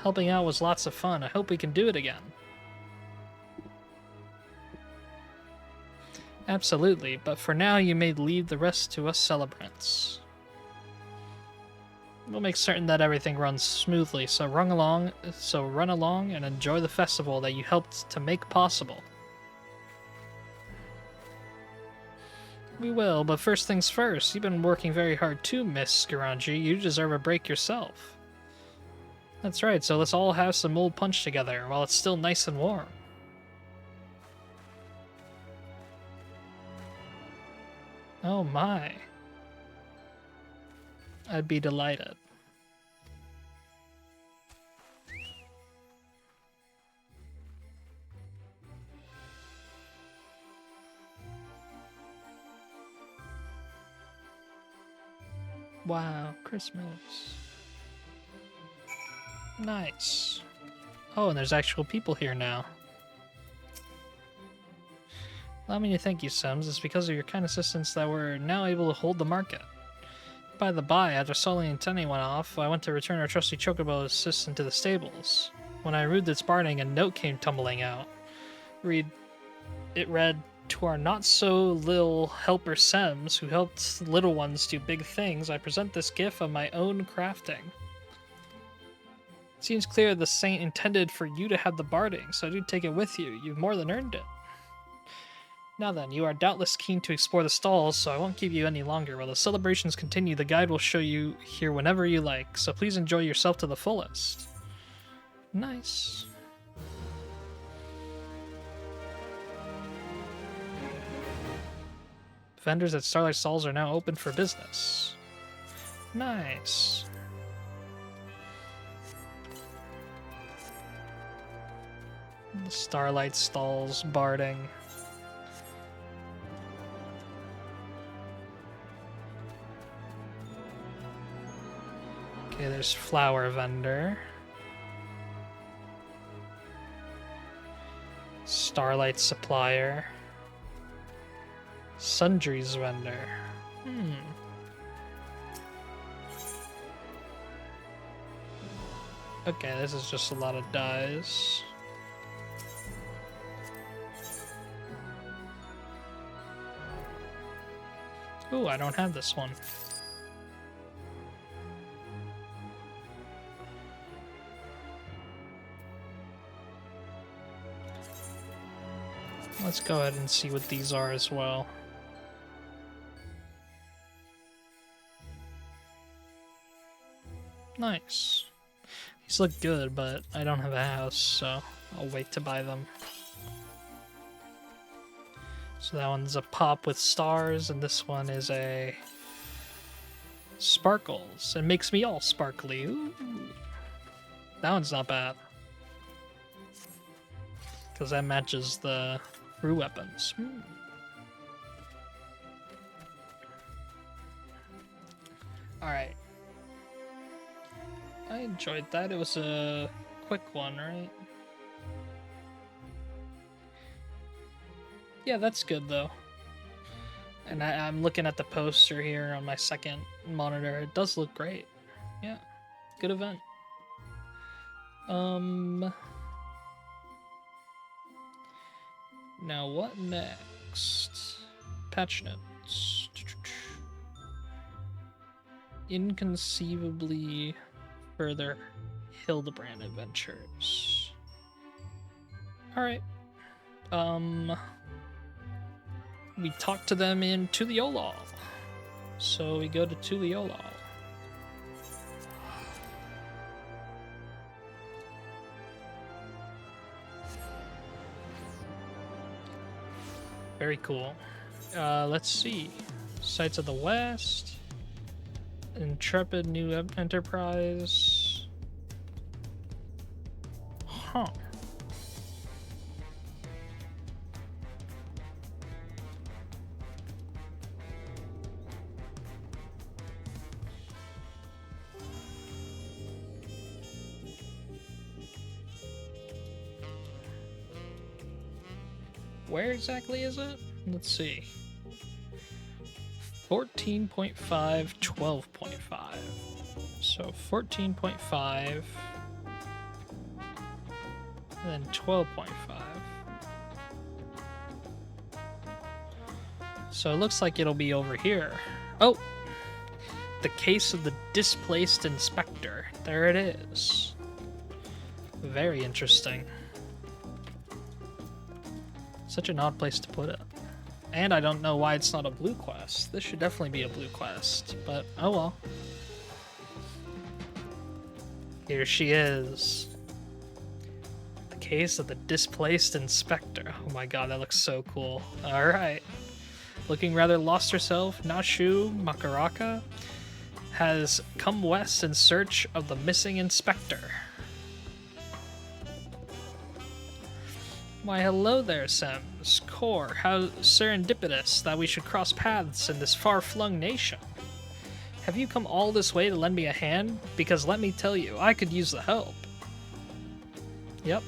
Helping out was lots of fun. I hope we can do it again. Absolutely, but for now you may leave the rest to us celebrants. We'll make certain that everything runs smoothly, so run along and enjoy the festival that you helped to make possible. We will, but first things first. You've been working very hard too, Miss Garanji. You deserve a break yourself. That's right, so let's all have some mold punch together while it's still nice and warm. Oh my. I'd be delighted. Wow, Christmas. Nice. Oh, and there's actual people here now. Allow me to thank you, Sims. It's because of your kind assistance that we're now able to hold the market. By the by, after Sully and Tenny went off, I went to return our trusty Chocobo assistant to the stables. When I read its barning, a note came tumbling out. It read, "To our not-so-little helper Sems, who helped little ones do big things, I present this gift of my own crafting. It seems clear the saint intended for you to have the barding, so do take it with you. You've more than earned it. Now then, you are doubtless keen to explore the stalls, so I won't keep you any longer. While the celebrations continue, the guide will show you here whenever you like, so please enjoy yourself to the fullest." Nice. Vendors at Starlight Stalls are now open for business. Nice. The Starlight Stalls barding. Okay, there's flower vendor. Starlight supplier. Sundries vendor. Okay, this is just a lot of dyes. Ooh, I don't have this one. Let's go ahead and see what these are as well. Nice. These look good, but I don't have a house, so I'll wait to buy them. So that one's a pop with stars, and this one is a sparkles. It makes me all sparkly. Ooh. That one's not bad. Because that matches the brew weapons. Alright. I enjoyed that. It was a quick one, right? Yeah, that's good though. And I'm looking at the poster here on my second monitor. It does look great. Yeah, good event. Now what next? Patch notes. Inconceivably further Hildebrand adventures. Alright. We talked to them in Tuliolal. So we go to Tuliolal. Very cool. Let's see. Sights of the West. Intrepid New Enterprise. Huh. Where exactly is it? Let's see. 14.5, 12.5. So 14.5, and then 12.5. So it looks like it'll be over here. Oh! The case of the displaced inspector. There it is. Very interesting. Such an odd place to put it. And I don't know why it's not a blue quest. This should definitely be a blue quest, but oh well. Here she is. The case of the displaced inspector. Oh my god, that looks so cool. Alright. Looking rather lost herself, Nashu Makaraka has come west in search of the missing inspector. Why, hello there, Sims. Core, how serendipitous that we should cross paths in this far-flung nation. Have you come all this way to lend me a hand? Because let me tell you, I could use the help. Yep.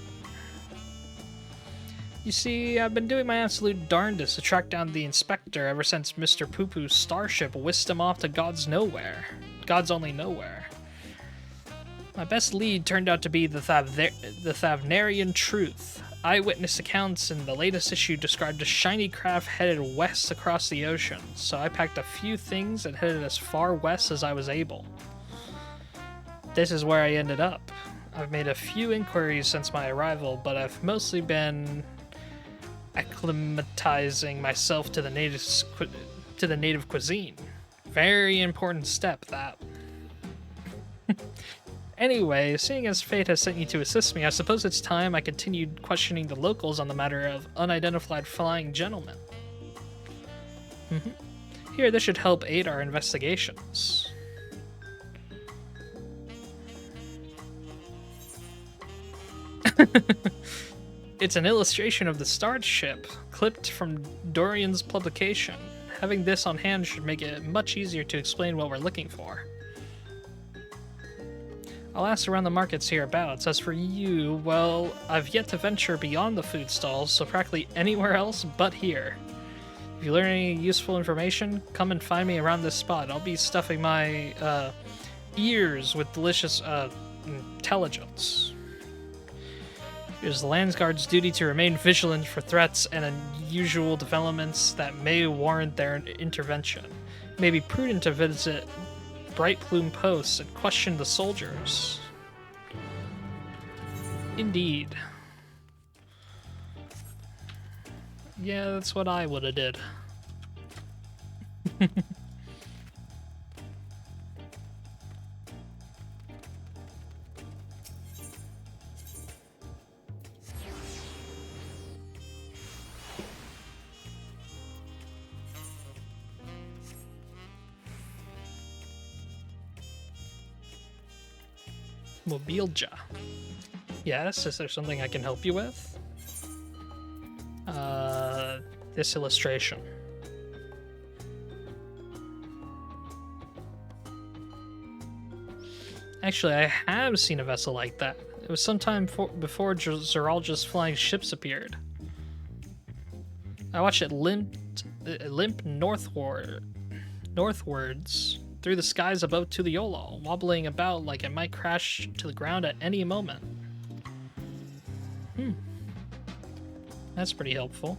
You see, I've been doing my absolute darndest to track down the inspector ever since Mr. Poo-Poo's starship whisked him off to God's nowhere. God's only nowhere. My best lead turned out to be the Thavnarian Truth. Eyewitness accounts in the latest issue described a shiny craft headed west across the ocean, so I packed a few things and headed as far west as I was able. This is where I ended up. I've made a few inquiries since my arrival, but I've mostly been acclimatizing myself to the native cuisine. Very important step, that. Anyway, seeing as fate has sent you to assist me, I suppose it's time I continued questioning the locals on the matter of unidentified flying gentlemen. Here, this should help aid our investigations. It's an illustration of the starship, clipped from Dorian's publication. Having this on hand should make it much easier to explain what we're looking for. I'll ask around the markets hereabouts. As for you, well, I've yet to venture beyond the food stalls, so practically anywhere else but here. If you learn any useful information, come and find me around this spot. I'll be stuffing my ears with delicious intelligence. It is the Landsguard's duty to remain vigilant for threats and unusual developments that may warrant their intervention. It may be prudent to visit Bright Plume posts and question the soldiers. Indeed. Yeah, that's what I would have did. Mobilja. Yes, is there something I can help you with? This illustration. Actually, I have seen a vessel like that. It was sometime before Zeralja's flying ships appeared. I watched it limp northwards through the skies above Tuliolo, wobbling about like it might crash to the ground at any moment. That's pretty helpful.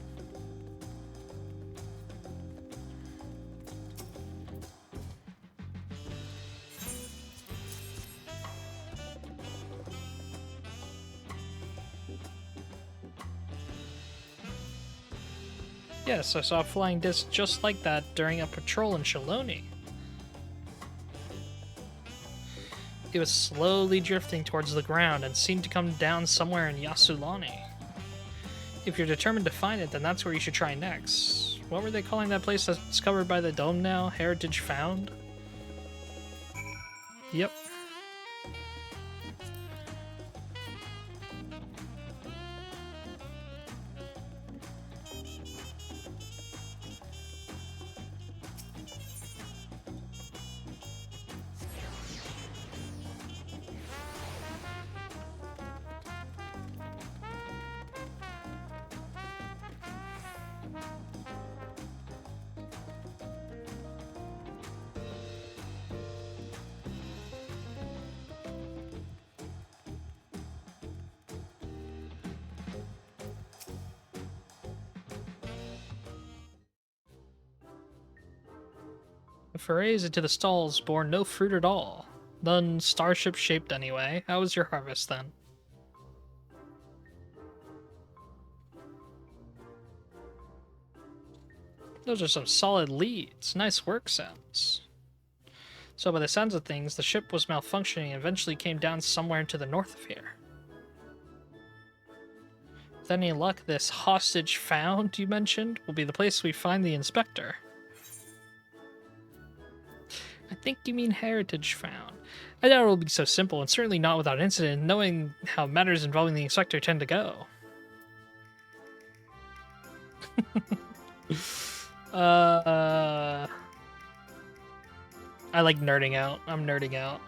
Yes, I saw a flying disc just like that during a patrol in Shaloni. It was slowly drifting towards the ground and seemed to come down somewhere in Yasulani. If you're determined to find it, then that's where you should try next. What were they calling that place that's covered by the dome now? Heritage Found? Yep. The forays into the stalls bore no fruit at all. None starship-shaped anyway. How was your harvest then? Those are some solid leads. Nice work, Sims. So by the sounds of things, the ship was malfunctioning and eventually came down somewhere to the north of here. With any luck, this hostage found you mentioned will be the place we find the inspector. I think you mean heritage found. I doubt it will be so simple, and certainly not without incident, knowing how matters involving the inspector tend to go. I like nerding out. I'm nerding out.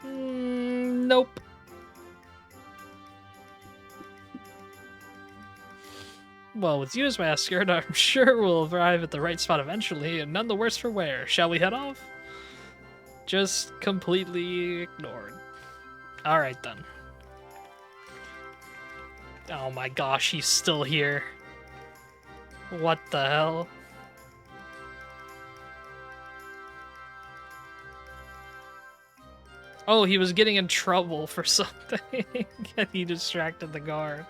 Nope. Well, with you as my escort, I'm sure we'll arrive at the right spot eventually, and none the worse for wear. Shall we head off? Just completely ignored. Alright then. Oh my gosh, he's still here. What the hell? Oh, he was getting in trouble for something, and he distracted the guard.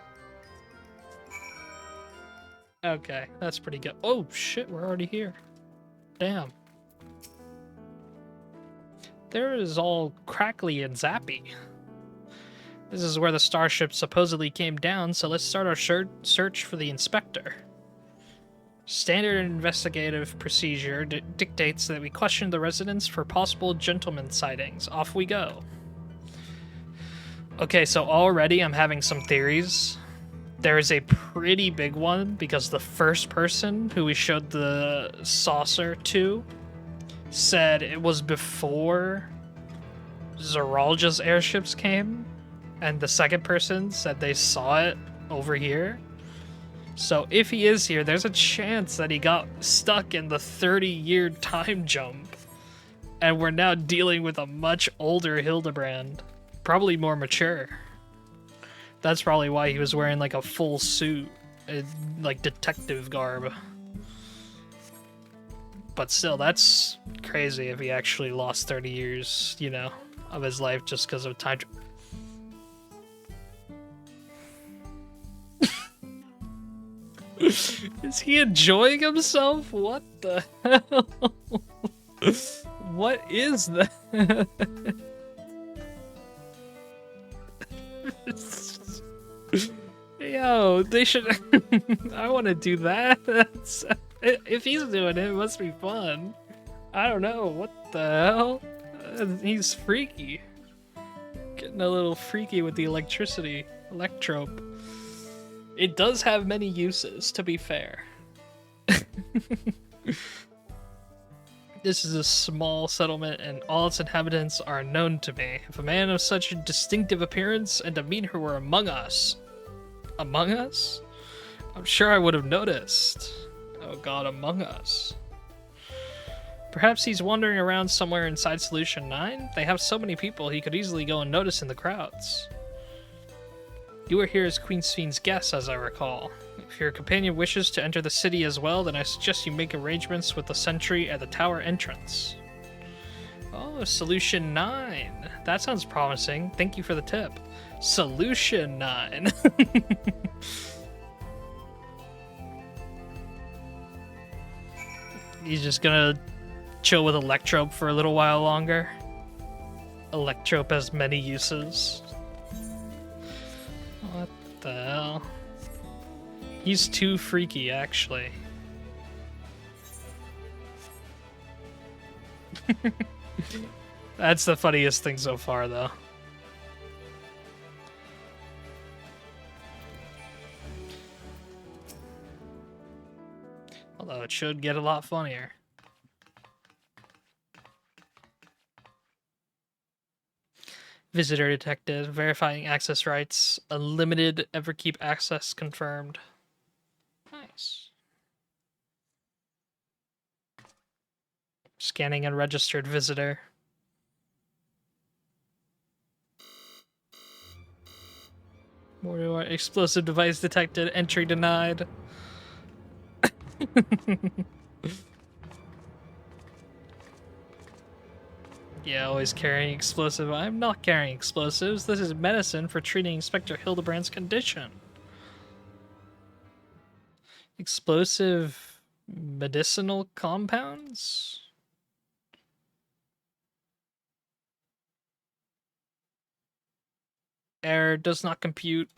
Okay, that's pretty good. Oh shit, we're already here. Damn. There is all crackly and zappy. This is where the starship supposedly came down, so let's start our search for the inspector. Standard investigative procedure dictates that we question the residents for possible gentleman sightings. Off we go. Okay, so already I'm having some theories. There is a pretty big one because the first person who we showed the saucer to said it was before Zoralja's airships came, and the second person said they saw it over here. So if he is here, there's a chance that he got stuck in the 30-year time jump, and we're now dealing with a much older Hildebrand, probably more mature. That's probably why he was wearing like a full suit, like detective garb. But still, that's crazy if he actually lost 30 years, you know, of his life just because of time. Is he enjoying himself? What the hell? What is that? Yo, they should. I want to do that. If he's doing it, it must be fun. I don't know. What the hell? He's freaky. Getting a little freaky with the electricity. Electrope. It does have many uses, to be fair. This is a small settlement, and all its inhabitants are known to me. If a man of such a distinctive appearance and demeanor were among us... Among us? I'm sure I would have noticed. Oh god, among us. Perhaps he's wandering around somewhere inside Solution 9? They have so many people, he could easily go unnoticed in the crowds. You were here as Queen Sphne's guest, as I recall. If your companion wishes to enter the city as well, then I suggest you make arrangements with the sentry at the tower entrance. Oh, Solution 9. That sounds promising. Thank you for the tip. Solution 9. He's just gonna chill with Electrope for a little while longer. Electrope has many uses. What the hell? He's too freaky, actually. That's the funniest thing so far, though. Although it should get a lot funnier. Visitor detected, verifying access rights, unlimited Everkeep access confirmed. Nice. Scanning unregistered visitor. More explosive device detected, entry denied. Yeah, always carrying explosive. I'm not carrying explosives. This is medicine for treating Inspector Hildebrand's condition. Explosive medicinal compounds? Error does not compute.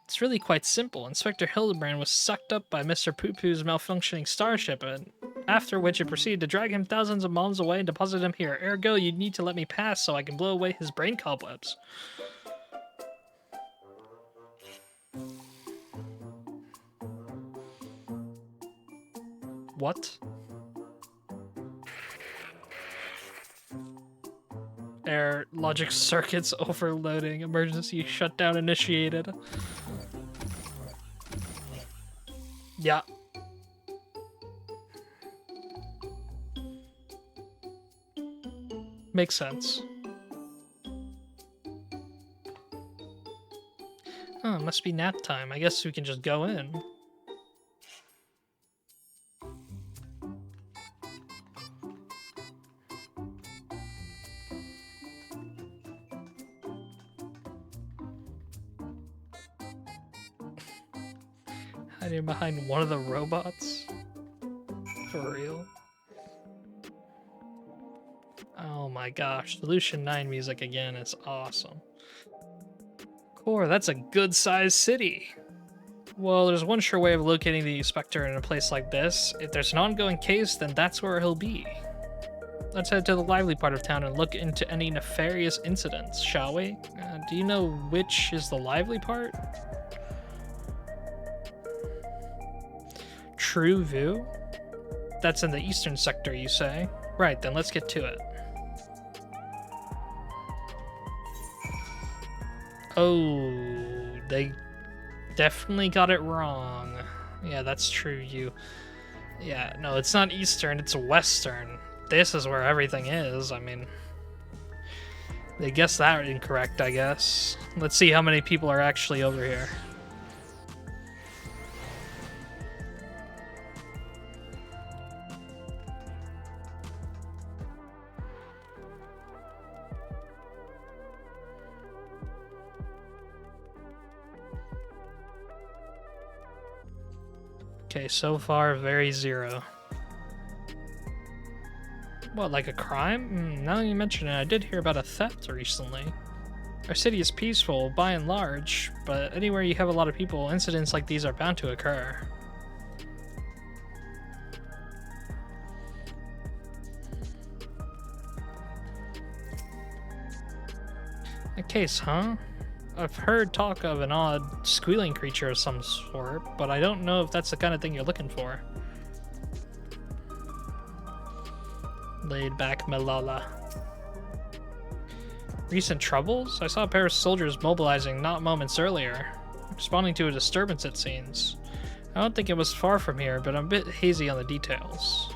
It's really quite simple. Inspector Hildebrand was sucked up by Mr. Poo-Poo's malfunctioning starship, and after which it proceeded to drag him thousands of miles away and deposit him here. Ergo, you need to let me pass so I can blow away his brain cobwebs. What? Air logic circuits overloading. Emergency shutdown initiated. Yeah. Makes sense. Oh, it must be nap time. I guess we can just go in. Hiding behind one of the robots? For real? Oh my gosh, Solution 9 music again is awesome. Core, that's a good-sized city. Well, there's one sure way of locating the Spectre in a place like this. If there's an ongoing case, then that's where he'll be. Let's head to the lively part of town and look into any nefarious incidents, shall we? Do you know which is the lively part? True View? That's in the eastern sector, you say? Right, then let's get to it. Oh, they definitely got it wrong. Yeah, that's True View. Yeah, no, it's not eastern, it's western. This is where everything is, I mean... They guessed that incorrect, I guess. Let's see how many people are actually over here. Okay, so far, very zero. What, like a crime? Now that you mention it, I did hear about a theft recently. Our city is peaceful, by and large, but anywhere you have a lot of people, incidents like these are bound to occur. A case, huh? I've heard talk of an odd squealing creature of some sort, but I don't know if that's the kind of thing you're looking for. Laid back Malala. Recent troubles? I saw a pair of soldiers mobilizing not moments earlier, responding to a disturbance it seems. I don't think it was far from here, but I'm a bit hazy on the details.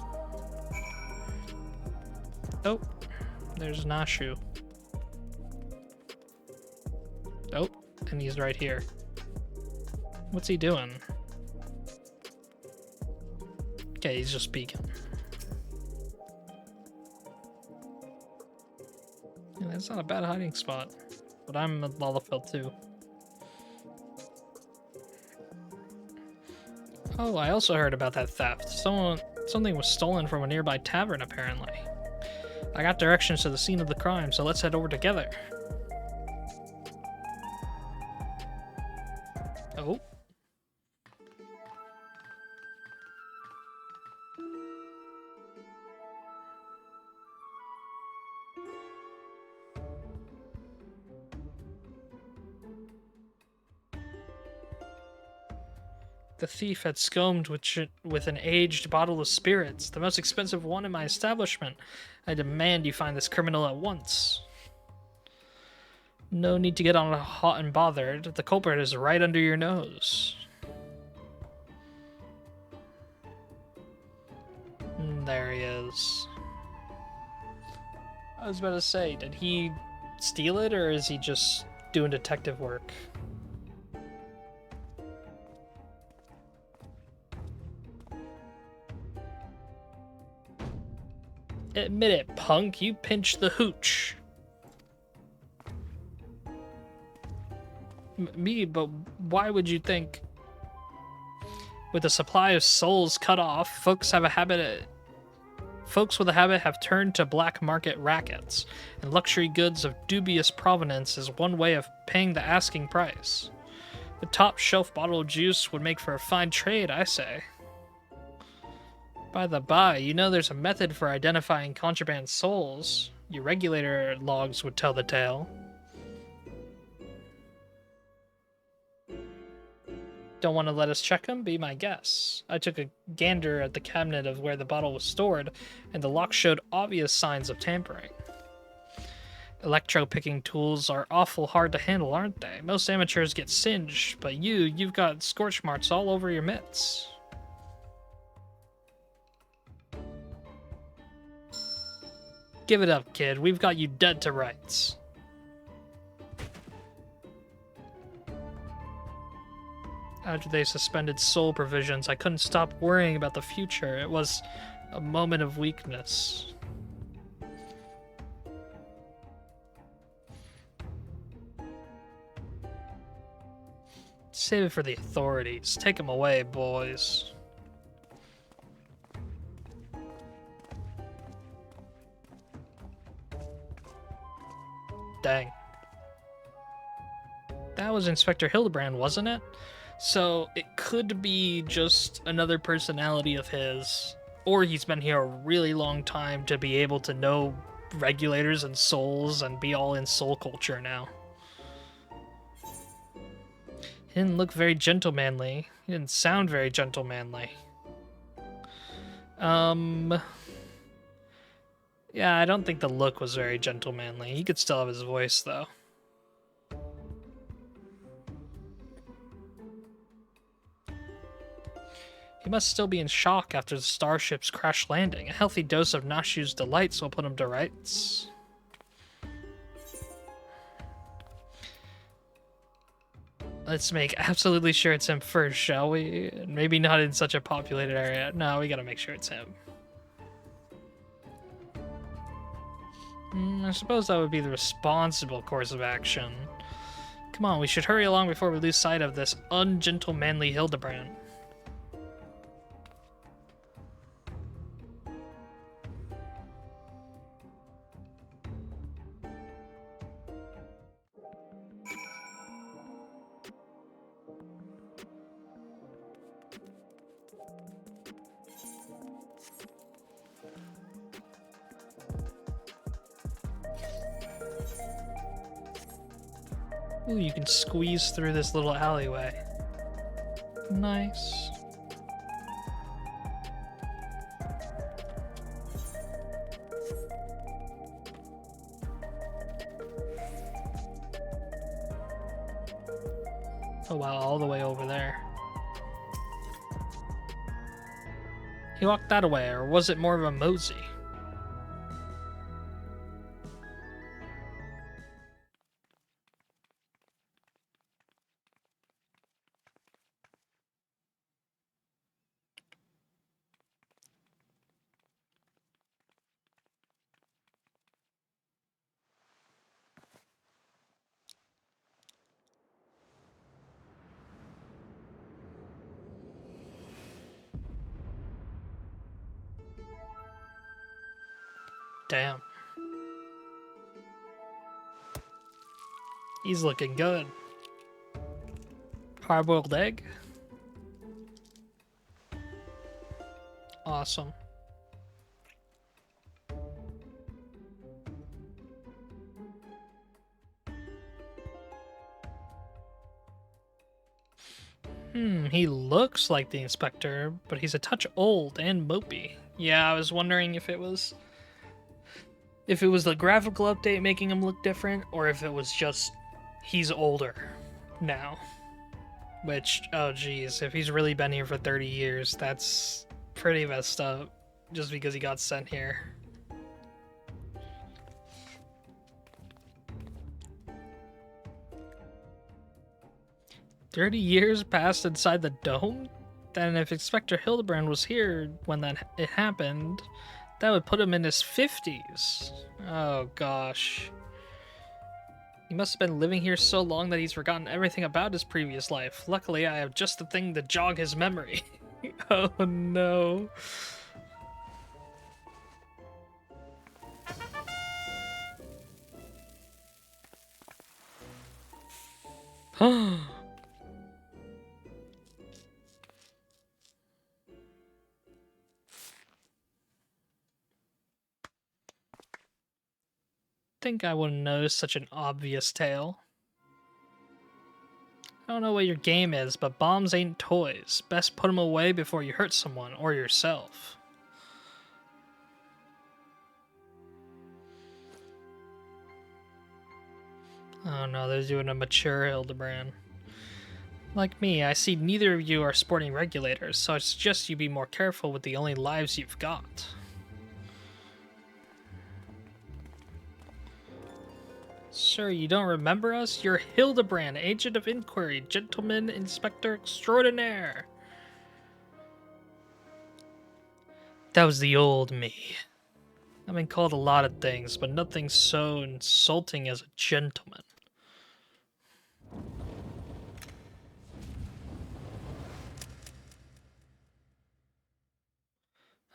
Oh, there's Nashu. Oh, and he's right here. What's he doing? Okay, he's just speaking. Yeah, that's not a bad hiding spot. But I'm at Lalafell too. Oh, I also heard about that theft. Something was stolen from a nearby tavern, apparently. I got directions to the scene of the crime, so let's head over together. Oh. The thief had scummed with an aged bottle of spirits, the most expensive one in my establishment. I demand you find this criminal at once. No need to get on hot and bothered. The culprit is right under your nose. There he is. I was about to say, did he steal it, or is he just doing detective work? Admit it, punk. You pinched the hooch. Me, but why would you think? With the supply of souls cut off, folks with a habit have turned to black market rackets, and luxury goods of dubious provenance is one way of paying the asking price. The top shelf bottle of juice would make for a fine trade, I say. By the by, you know there's a method for identifying contraband souls. Your regulator logs would tell the tale. Don't want to let us check them? Be my guess. I took a gander at the cabinet of where the bottle was stored, and the lock showed obvious signs of tampering. Electro-picking tools are awful hard to handle, aren't they? Most amateurs get singed, but you've got scorch marks all over your mitts. Give it up, kid. We've got you dead to rights. After they suspended soul provisions, I couldn't stop worrying about the future. It was a moment of weakness. Save it for the authorities. Take them away, boys. Dang. That was Inspector Hildebrand, wasn't it? So it could be just another personality of his, or he's been here a really long time to be able to know regulators and souls and be all in soul culture now. He didn't look very gentlemanly. He didn't sound very gentlemanly. Yeah, I don't think the look was very gentlemanly. He could still have his voice, though. He must still be in shock after the starship's crash landing. A healthy dose of Nashu's delights will put him to rights. Let's make absolutely sure it's him first, shall we? Maybe not in such a populated area. No, we gotta make sure it's him. I suppose that would be the responsible course of action. Come on, we should hurry along before we lose sight of this ungentlemanly Hildebrand. Ooh, you can squeeze through this little alleyway. Nice. Oh wow, all the way over there. He walked that way, or was it more of a mosey? Damn. He's looking good. Hard-boiled egg? Awesome. He looks like the inspector, but he's a touch old and mopey. Yeah, I was wondering if it was the graphical update making him look different, or if it was just he's older now. Which, oh geez, if he's really been here for 30 years, that's pretty messed up, just because he got sent here. "30 years passed inside the dome? Then if Inspector Hildebrand was here when it happened, that would put him in his 50s. Oh gosh. He must have been living here so long that he's forgotten everything about his previous life. Luckily, I have just the thing to jog his memory." Oh no. think I wouldn't notice such an obvious tale. I don't know what your game is, but bombs ain't toys. Best put them away before you hurt someone or yourself. Oh no, they're doing a mature Hildebrand. Like me, I see neither of you are sporting regulators, so I suggest you be more careful with the only lives you've got. Sir, you don't remember us? You're Hildebrand, Agent of Inquiry, Gentleman Inspector Extraordinaire. That was the old me. I've been called a lot of things, but nothing so insulting as a gentleman.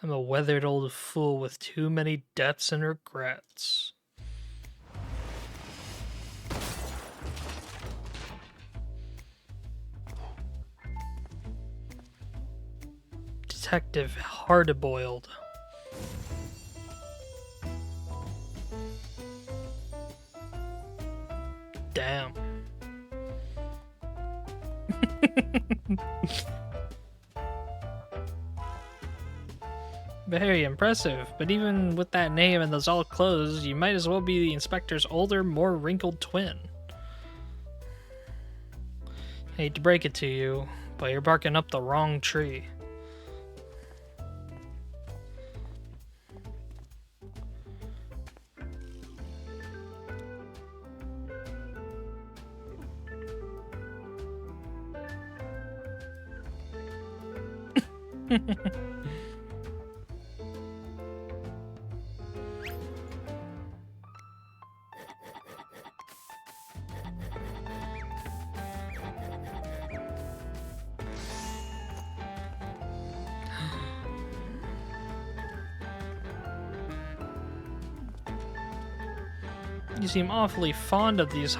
I'm a weathered old fool with too many debts and regrets. Detective Hard-boiled. Damn. Very impressive, but even with that name and those old clothes, you might as well be the inspector's older, more wrinkled twin. Hate to break it to you, but you're barking up the wrong tree. You seem awfully fond of these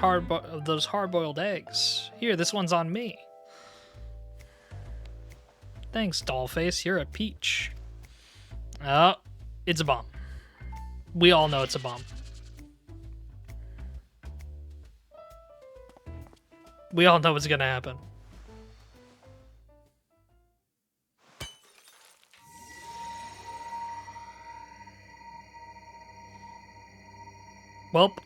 those hard-boiled eggs. Here, this one's on me. Thanks, Dollface. You're a peach. Oh, it's a bomb. We all know it's a bomb. We all know what's gonna happen. Welp.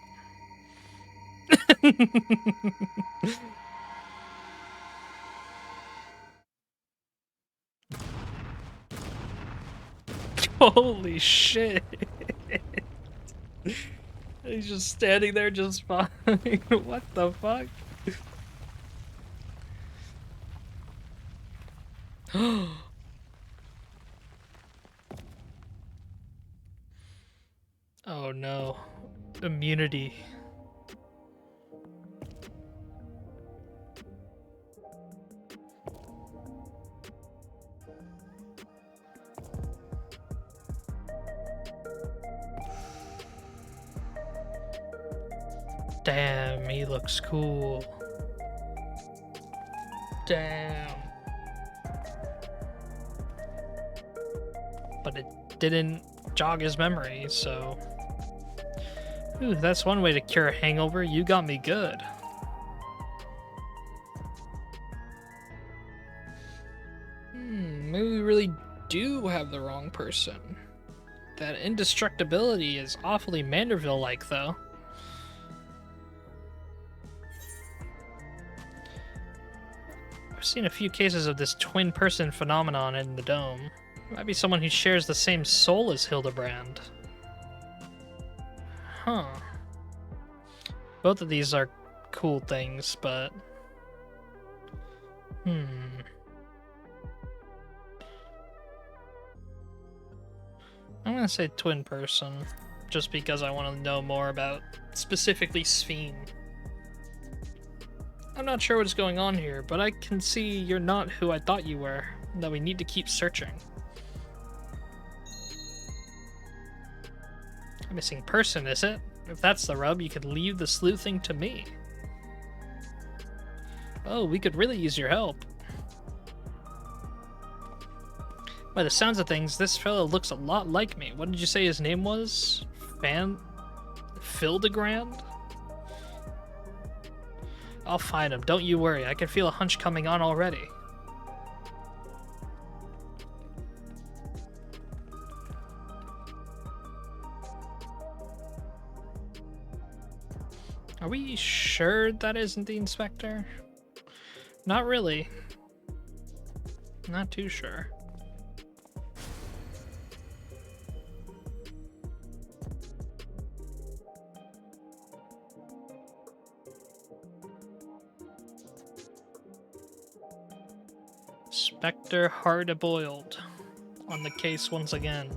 Holy shit. He's just standing there just fine. What the fuck? Oh no. Immunity. Damn, he looks cool. Damn. But it didn't jog his memory, so... Ooh, that's one way to cure a hangover. You got me good. Maybe we really do have the wrong person. That indestructibility is awfully Manderville-like, though. I've seen a few cases of this twin-person phenomenon in the Dome. Might be someone who shares the same soul as Hildebrand. Huh. Both of these are cool things, but... I'm gonna say twin person, just because I want to know more about, specifically Sphene. I'm not sure what's going on here, but I can see you're not who I thought you were, and that we need to keep searching. A missing person, is it? If that's the rub, you could leave the sleuthing to me. Oh, we could really use your help. By the sounds of things, this fellow looks a lot like me. What did you say his name was? Fildegrand? I'll find him, don't you worry. I can feel a hunch coming on already. Are we sure that isn't the inspector? Not really. Not too sure. Inspector Hard-Boiled on the case once again.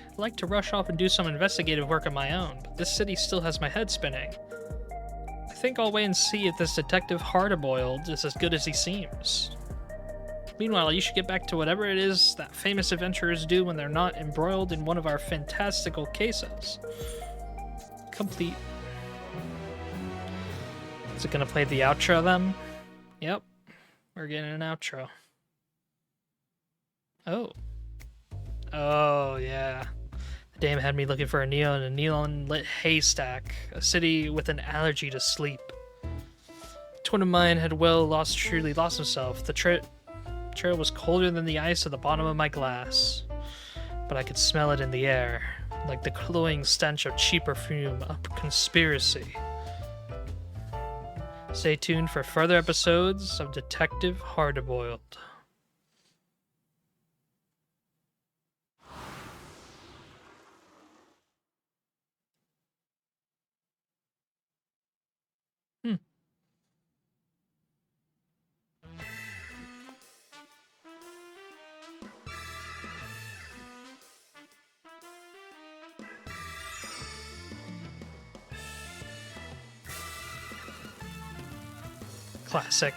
I'd like to rush off and do some investigative work of my own, but this city still has my head spinning. I think I'll wait and see if this Detective Hard-Boiled is as good as he seems. Meanwhile, you should get back to whatever it is that famous adventurers do when they're not embroiled in one of our fantastical cases. Complete. Is it gonna play the outro then? Yep. We're getting an outro. Oh. Oh, yeah. The dame had me looking for a neon-lit haystack, a city with an allergy to sleep. A twin of mine had truly lost himself. The trail was colder than the ice at the bottom of my glass, but I could smell it in the air, like the cloying stench of cheap perfume, a conspiracy. Stay tuned for further episodes of Detective Hard-Boiled. Classic.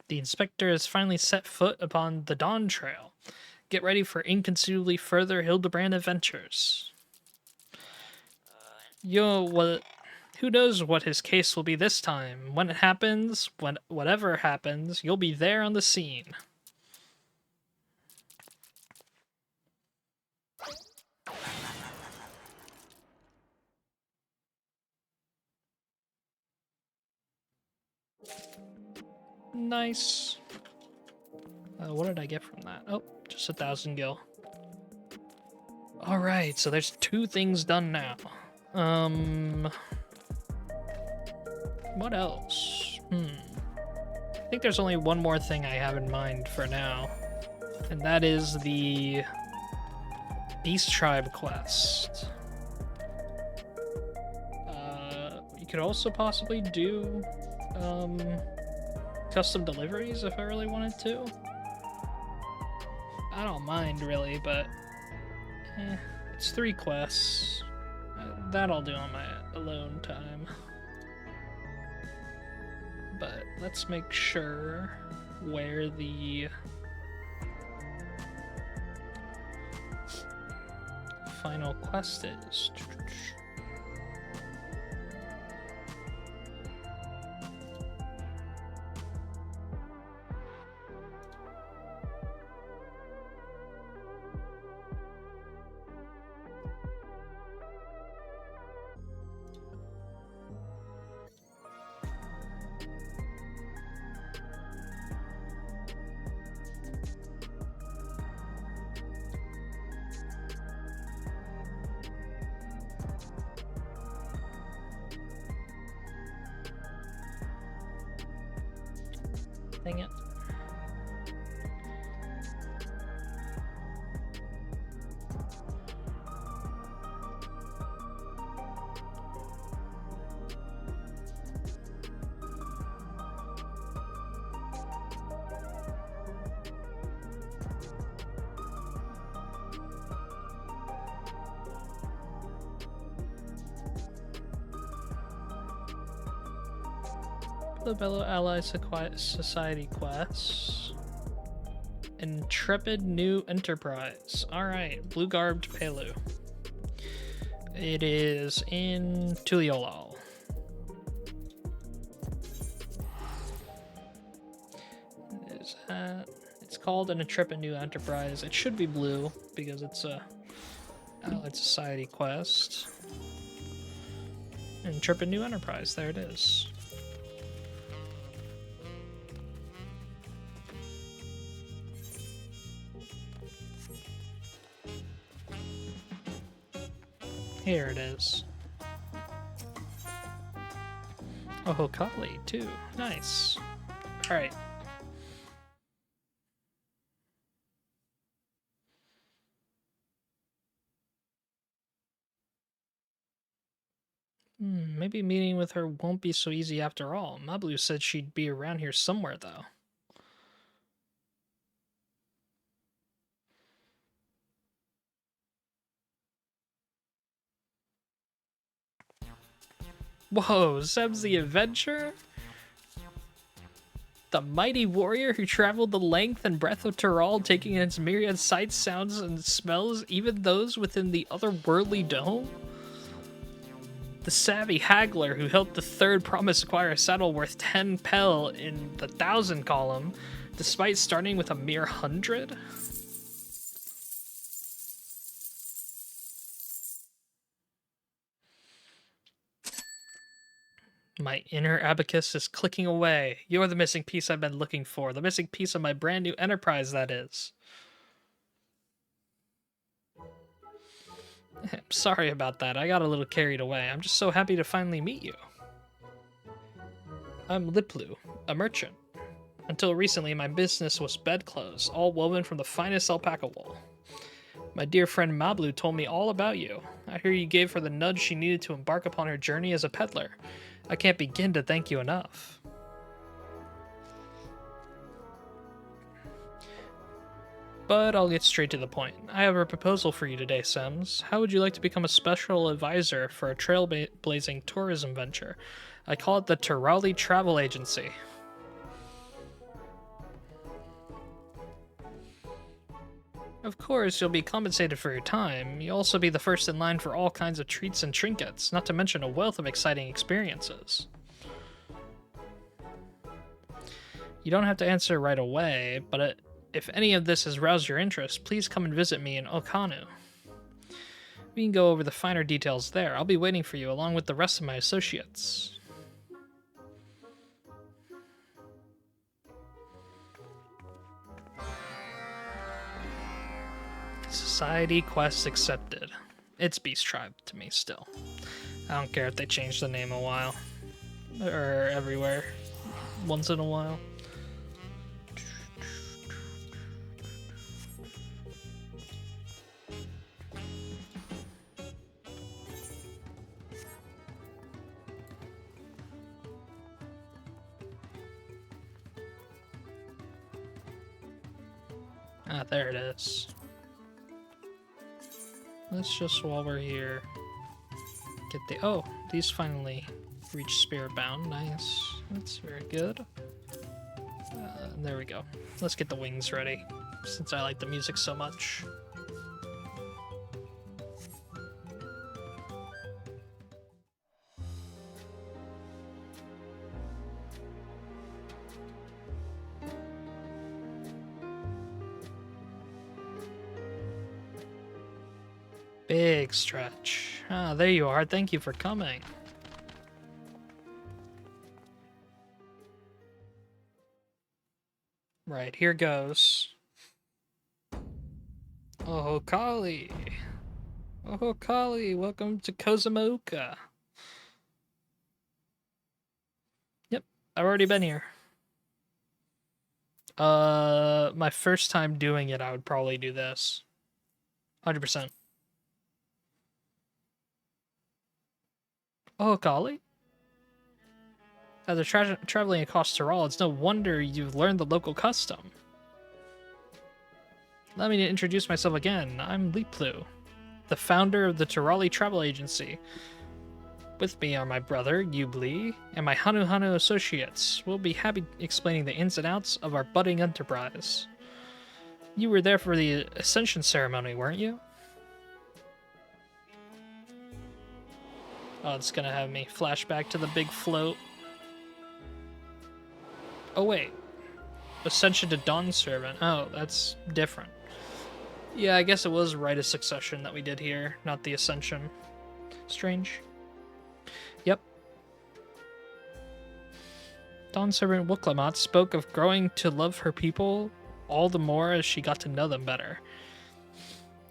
The inspector has finally set foot upon the Dawn Trail. Get ready for inconceivably further Hildebrand adventures. Who knows what his case will be this time? When it happens, whatever happens, you'll be there on the scene. Nice. What did I get from that? Oh, just 1,000 gil. Alright, so there's 2 things done now. What else? I think there's only one more thing I have in mind for now, and that is the Beast Tribe quest. You could also possibly do custom deliveries if I really wanted to. I don't mind really, but it's 3 quests. That I'll do on my alone time. But let's make sure where the final quest is. Dang it. The Bellow Ally Society quests. Intrepid New Enterprise. Alright, Blue Garbed Palu. It is in Tuliolal. It's called an Intrepid New Enterprise. It should be blue because it's a Allied Society quest. Intrepid New Enterprise, there it is. Here it is. Oh, Hokali, too. Nice. Alright. Maybe meeting with her won't be so easy after all. Mablu said she'd be around here somewhere, though. Whoa, Seb's the adventurer? The mighty warrior who traveled the length and breadth of Tural, taking in its myriad sights, sounds, and smells, even those within the otherworldly dome? The savvy haggler who helped the third promise acquire a saddle worth 10 pel in the 1,000 column, despite starting with a mere 100? My inner abacus is clicking away. You're the missing piece I've been looking for. The missing piece of my brand new enterprise, that is. I'm sorry about that. I got a little carried away. I'm just so happy to finally meet you. I'm Liplu, a merchant. Until recently, my business was bedclothes, all woven from the finest alpaca wool. My dear friend Mablu told me all about you. I hear you gave her the nudge she needed to embark upon her journey as a peddler. I can't begin to thank you enough. But I'll get straight to the point. I have a proposal for you today, Sims. How would you like to become a special advisor for a trailblazing tourism venture? I call it the Turali Travel Agency. Of course, you'll be compensated for your time. You'll also be the first in line for all kinds of treats and trinkets, not to mention a wealth of exciting experiences. You don't have to answer right away, but if any of this has roused your interest, please come and visit me in Okanu. We can go over the finer details there. I'll be waiting for you along with the rest of my associates. Society quest accepted. It's Beast Tribe to me still. I don't care if they change the name a while. Or everywhere. Once in a while. Ah, there it is. Let's just, while we're here, get the... Oh, these finally reach Spirit Bound. Nice. That's very good. There we go. Let's get the wings ready, since I like the music so much. Big stretch. Ah, there you are. Thank you for coming. Right, here goes. Oh, Kali. Oh, Kali, welcome to Kozumaoka. Yep, I've already been here. My first time doing it, I would probably do this. 100%. Oh, Kali? After traveling across Tural, it's no wonder you've learned the local custom. Let me introduce myself again. I'm Liplu, the founder of the Turali Travel Agency. With me are my brother, Yubli, and my Hanu Hanu associates. We'll be happy explaining the ins and outs of our budding enterprise. You were there for the Ascension ceremony, weren't you? Oh, it's gonna have me flash back to the big float. Oh, wait. Ascension to Dawn Servant. Oh, that's different. Yeah, I guess it was Rite of Succession that we did here, not the Ascension. Strange. Yep. Dawn Servant Wuklamot spoke of growing to love her people all the more as she got to know them better.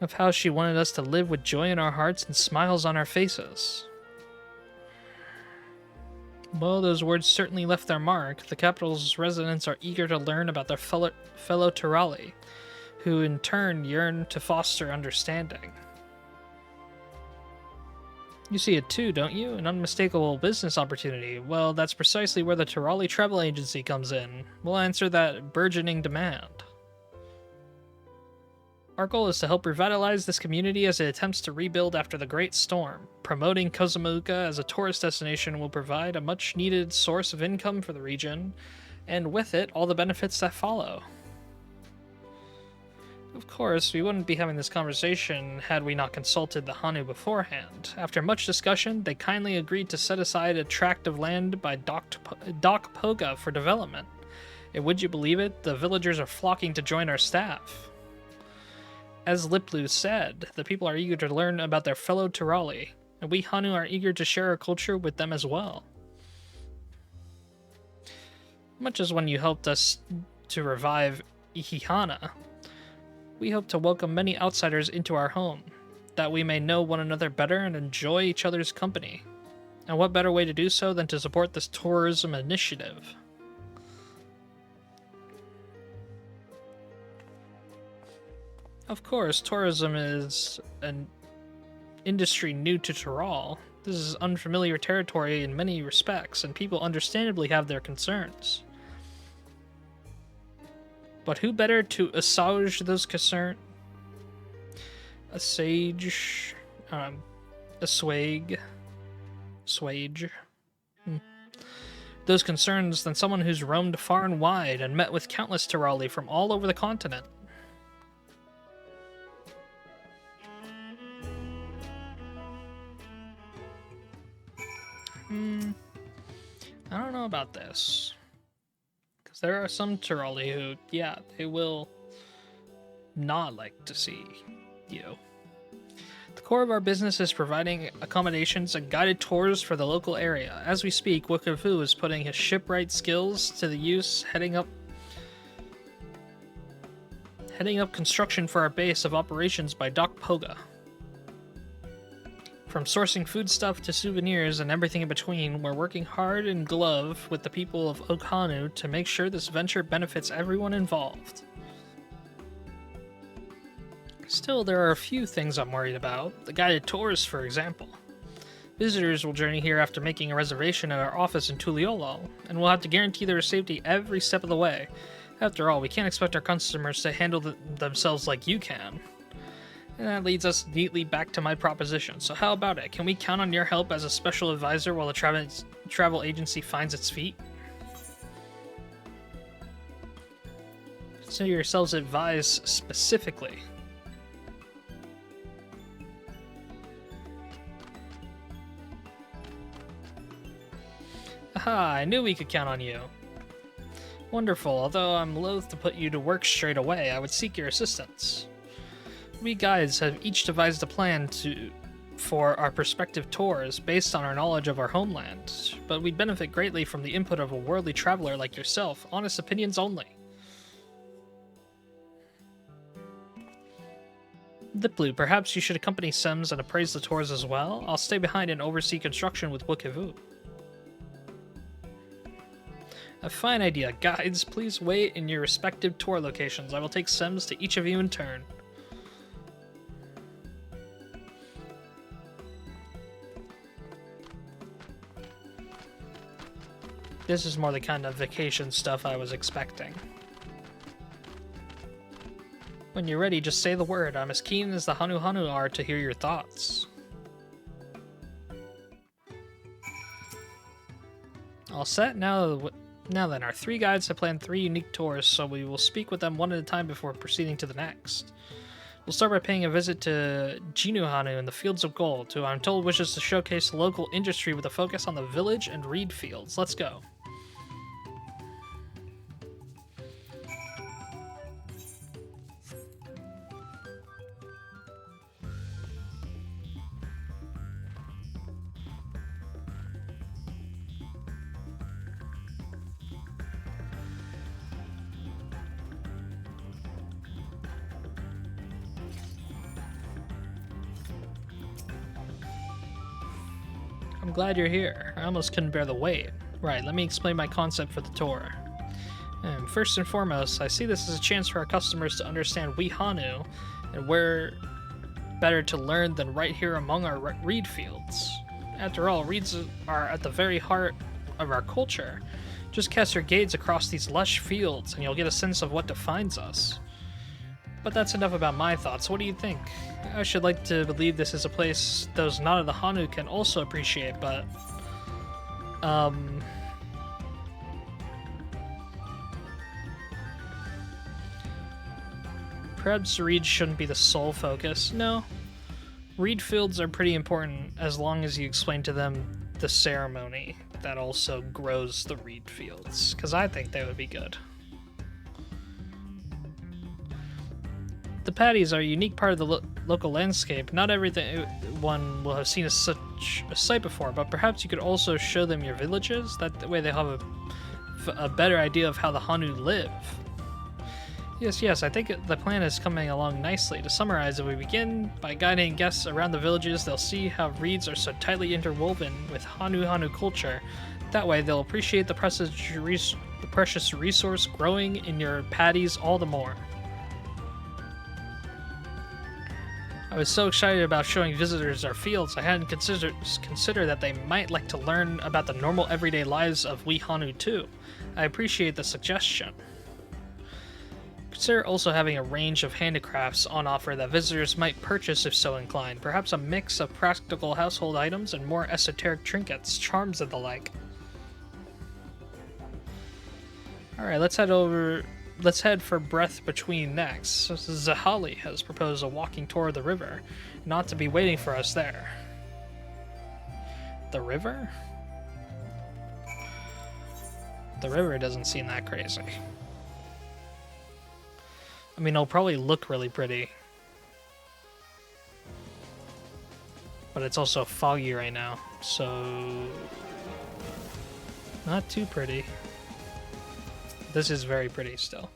Of how she wanted us to live with joy in our hearts and smiles on our faces. Well, those words certainly left their mark. The capital's residents are eager to learn about their fellow Tirali, who in turn yearn to foster understanding. You see it too, don't you? An unmistakable business opportunity. Well, that's precisely where the Tirali Travel Agency comes in. We'll answer that burgeoning demand. Our goal is to help revitalize this community as it attempts to rebuild after the Great Storm. Promoting Kozumaoka as a tourist destination will provide a much-needed source of income for the region, and with it, all the benefits that follow. Of course, we wouldn't be having this conversation had we not consulted the Hanu beforehand. After much discussion, they kindly agreed to set aside a tract of land by Dock Poga for development. And would you believe it, the villagers are flocking to join our staff. As Liplu said, the people are eager to learn about their fellow Tirali, and we Hanu are eager to share our culture with them as well. Much as when you helped us to revive Ihihana, we hope to welcome many outsiders into our home, that we may know one another better and enjoy each other's company. And what better way to do so than to support this tourism initiative? Of course, tourism is an industry new to Tiral. This is unfamiliar territory in many respects, and people understandably have their concerns. But who better to assuage those concerns? Assuage. Those concerns than someone who's roamed far and wide and met with countless Tirali from all over the continent. I don't know about this. Because there are some Tirali who, yeah, they will not like to see you. The core of our business is providing accommodations and guided tours for the local area. As we speak, Wikafu is putting his shipwright skills to the use, heading up construction for our base of operations by Dock Poga. From sourcing foodstuff to souvenirs and everything in between, we're working hard in glove with the people of Okhanu to make sure this venture benefits everyone involved. Still, there are a few things I'm worried about. The guided tours, for example. Visitors will journey here after making a reservation at our office in Tuliolo, and we'll have to guarantee their safety every step of the way. After all, we can't expect our customers to handle themselves like you can. And that leads us neatly back to my proposition. So how about it? Can we count on your help as a special advisor while the travel agency finds its feet? Consider yourselves advised specifically. Aha, I knew we could count on you. Wonderful, although I'm loath to put you to work straight away, I would seek your assistance. We guides have each devised a plan for our prospective tours based on our knowledge of our homeland, but we'd benefit greatly from the input of a worldly traveler like yourself, honest opinions only. Liplu, perhaps you should accompany Sems and appraise the tours as well? I'll stay behind and oversee construction with Wukivu. A fine idea. Guides, please wait in your respective tour locations. I will take Sems to each of you in turn. This is more the kind of vacation stuff I was expecting. When you're ready, just say the word. I'm as keen as the Hanu Hanu are to hear your thoughts. All set? Now then, our three guides have planned 3 unique tours, so we will speak with them one at a time before proceeding to the next. We'll start by paying a visit to Jinuhanu in the Fields of Gold, who I'm told wishes to showcase local industry with a focus on the village and reed fields. Let's go. I'm glad you're here. I almost couldn't bear the wait. Right, let me explain my concept for the tour. First and foremost, I see this as a chance for our customers to understand Wihanu, and where better to learn than right here among our reed fields. After all, reeds are at the very heart of our culture. Just cast your gaze across these lush fields, and you'll get a sense of what defines us. But that's enough about my thoughts. What do you think? I should like to believe this is a place those not of the Hanu can also appreciate, but... Perhaps reeds shouldn't be the sole focus. No. Reed fields are pretty important as long as you explain to them the ceremony that also grows the reed fields, because I think they would be good. The paddies are a unique part of the local landscape. Not everyone will have seen such a sight before, but perhaps you could also show them your villages. That way they'll have a better idea of how the Hanu live. Yes, I think the plan is coming along nicely. To summarize, if we begin by guiding guests around the villages, they'll see how reeds are so tightly interwoven with Hanu culture. That way they'll appreciate the precious resource growing in your paddies all the more. I was so excited about showing visitors our fields, I hadn't considered that they might like to learn about the normal everyday lives of Wihanu too. I appreciate the suggestion. Consider also having a range of handicrafts on offer that visitors might purchase if so inclined. Perhaps a mix of practical household items and more esoteric trinkets, charms, and the like. Alright, let's head for Breath Between next. Zahali has proposed a walking tour of the river, not to be waiting for us there. The river? The river doesn't seem that crazy. I mean, it'll probably look really pretty. But it's also foggy right now, so... not too pretty. This is very pretty still.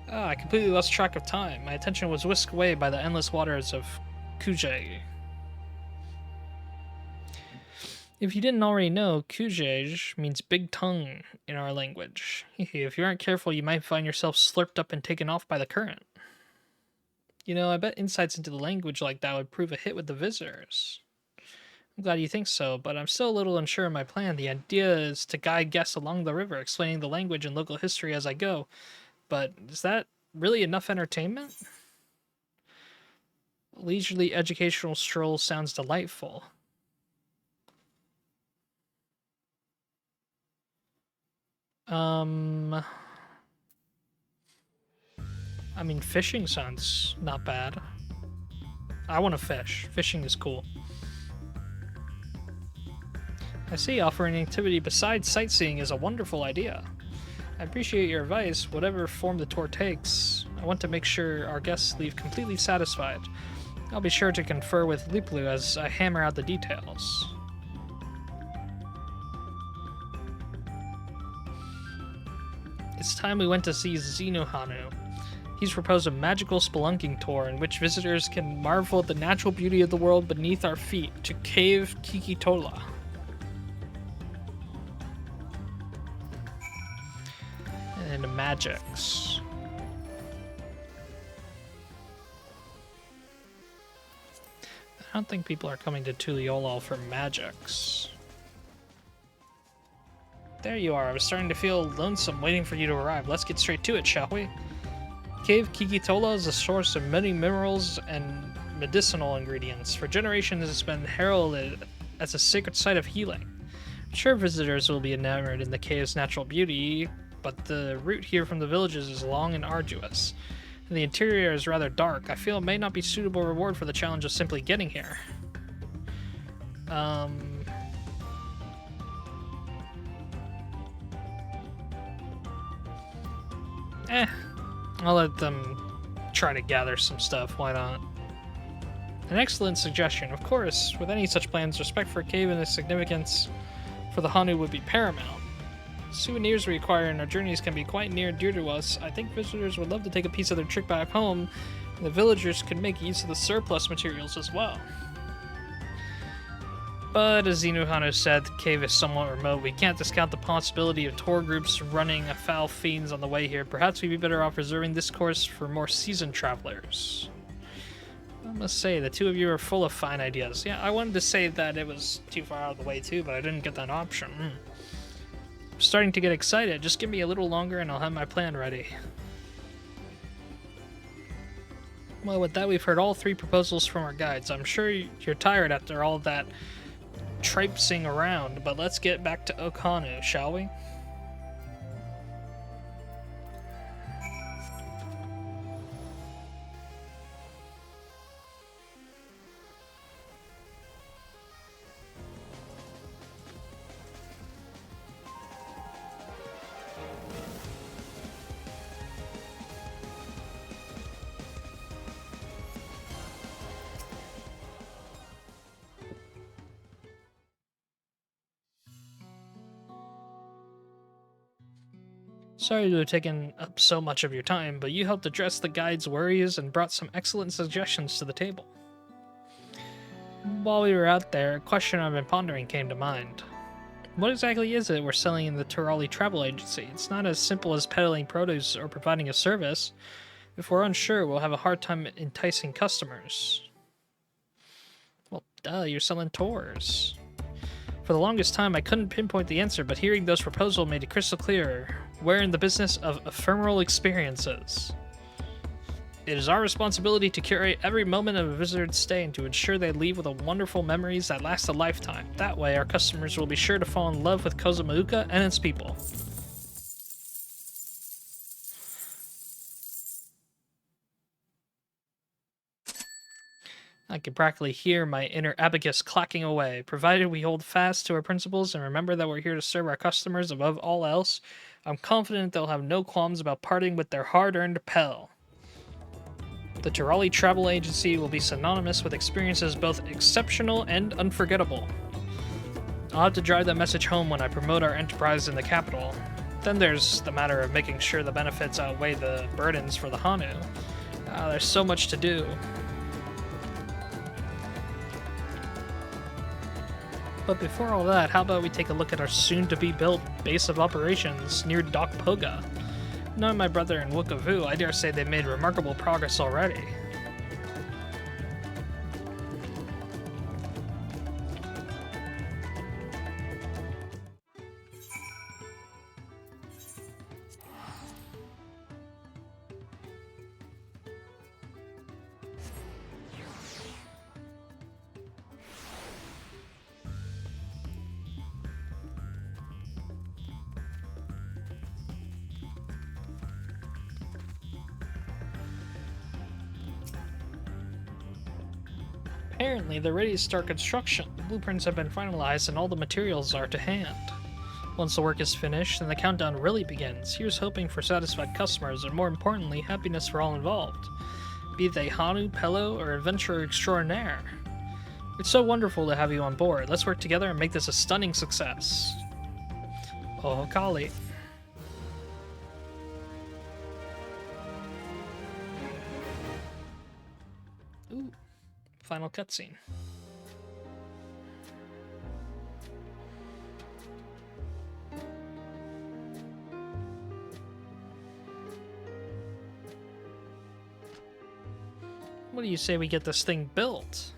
I completely lost track of time. My attention was whisked away by the endless waters of Kujej. If you didn't already know, Kujej means big tongue in our language. If you aren't careful, you might find yourself slurped up and taken off by the current. You know, I bet insights into the language like that would prove a hit with the visitors. I'm glad you think so, but I'm still a little unsure of my plan. The idea is to guide guests along the river, explaining the language and local history as I go. But is that really enough entertainment? A leisurely educational stroll sounds delightful. I mean, fishing sounds not bad. I want to fish. Fishing is cool. I see, offering activity besides sightseeing is a wonderful idea. I appreciate your advice, whatever form the tour takes. I want to make sure our guests leave completely satisfied. I'll be sure to confer with Liplu as I hammer out the details. It's time we went to see Zinuhanu. He's proposed a magical spelunking tour in which visitors can marvel at the natural beauty of the world beneath our feet to Cave Kikitola. And magics. I don't think people are coming to Tuliolal for magics. There you are. I was starting to feel lonesome waiting for you to arrive. Let's get straight to it, shall we? Cave Kikitola is a source of many minerals and medicinal ingredients. For generations, it's been heralded as a sacred site of healing. I'm sure visitors will be enamored in the cave's natural beauty, but the route here from the villages is long and arduous. The interior is rather dark. I feel it may not be suitable reward for the challenge of simply getting here. I'll let them try to gather some stuff, why not? An excellent suggestion. Of course, with any such plans, respect for a cave and its significance for the Hanu would be paramount. Souvenirs we acquire in our journeys can be quite near and dear to us. I think visitors would love to take a piece of their trip back home, and the villagers could make use of the surplus materials as well. But as Xenu Hanu said, the cave is somewhat remote. We can't discount the possibility of tour groups running afoul fiends on the way here. Perhaps we'd be better off reserving this course for more seasoned travelers. I must say, the two of you are full of fine ideas. Yeah, I wanted to say that it was too far out of the way too, but I didn't get that option. I'm starting to get excited. Just give me a little longer and I'll have my plan ready. Well, with that, we've heard all three proposals from our guides. I'm sure you're tired after all that traipsing around, but let's get back to Oak-Hanu, shall we? Sorry to have taken up so much of your time, but you helped address the guide's worries and brought some excellent suggestions to the table. While we were out there, a question I've been pondering came to mind. What exactly is it we're selling in the Turali Travel Agency? It's not as simple as peddling produce or providing a service. If we're unsure, we'll have a hard time enticing customers. Well, duh, you're selling tours. For the longest time, I couldn't pinpoint the answer, but hearing those proposals made it crystal clear. We're in the business of ephemeral experiences. It is our responsibility to curate every moment of a visitor's stay and to ensure they leave with wonderful memories that last a lifetime. That way, our customers will be sure to fall in love with Kozumauka and its people. I can practically hear my inner abacus clacking away. Provided we hold fast to our principles and remember that we're here to serve our customers above all else, I'm confident they'll have no qualms about parting with their hard-earned pel. The Turali Travel Agency will be synonymous with experiences both exceptional and unforgettable. I'll have to drive that message home when I promote our enterprise in the capital. Then there's the matter of making sure the benefits outweigh the burdens for the Hanu. There's so much to do. But before all that, how about we take a look at our soon-to-be-built base of operations near Dock Poga? Knowing my brother and Wukavu, I dare say they made remarkable progress already. Apparently, they're ready to start construction. The blueprints have been finalized and all the materials are to hand. Once the work is finished, then the countdown really begins. Here's hoping for satisfied customers and, more importantly, happiness for all involved. Be they Hanu, Pello, or adventurer extraordinaire. It's so wonderful to have you on board. Let's work together and make this a stunning success. Oh, Kali. Ooh. Final cutscene. What do you say we get this thing built?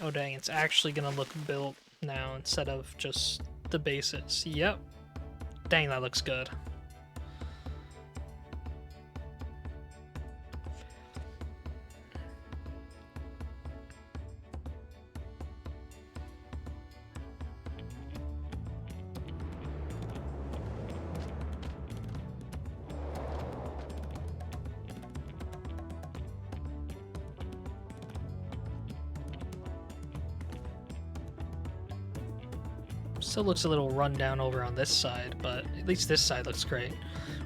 Oh dang, it's actually gonna look built now instead of just the bases. Yep. Dang, that looks good. Still looks a little run down over on this side, but at least this side looks great.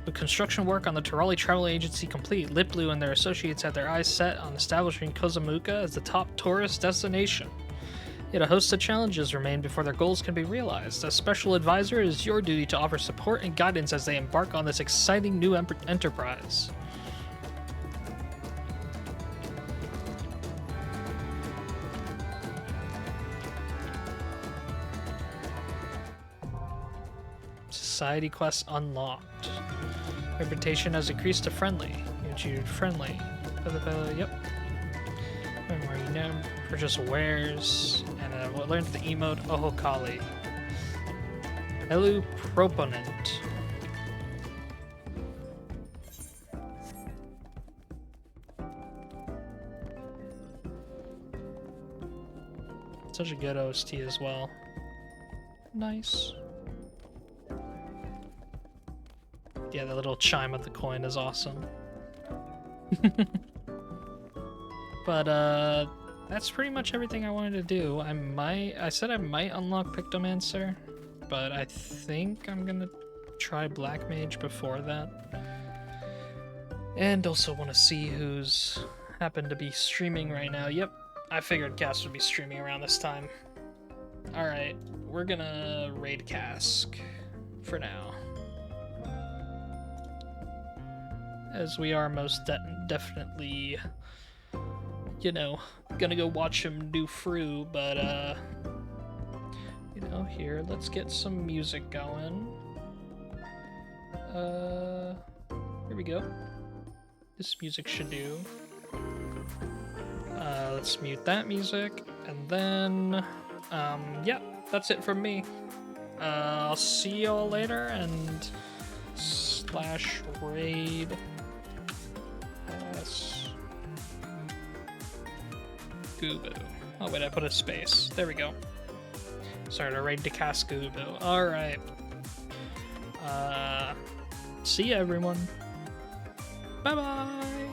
With construction work on the Turali Travel Agency complete, Liplu and their associates had their eyes set on establishing Kozamuka as the top tourist destination. Yet a host of challenges remain before their goals can be realized. As special advisor, it is your duty to offer support and guidance as they embark on this exciting new enterprise. Society quests unlocked. Reputation has increased to friendly. YouTube friendly. Yep. Memory name. Purchase wares. And we'll learn the emote Ohokali. Elu Proponent. Such a good OST as well. Nice. Yeah, the little chime of the coin is awesome. But that's pretty much everything I wanted to do. I said I might unlock Pictomancer, but I think I'm gonna try Black Mage before that. And also want to see who's happened to be streaming right now. Yep, I figured Cass would be streaming around this time. Alright, we're gonna raid Cask for now. As we are most definitely, you know, gonna go watch him do Fru, but, you know, here, let's get some music going. Here we go. This music should do. Let's mute that music, and then, yeah, that's it from me. I'll see y'all later, and /raid Gubu. Oh wait, I put a space. There we go. Sorry to raid Decas Gubu. Alright. See ya, everyone. Bye-bye!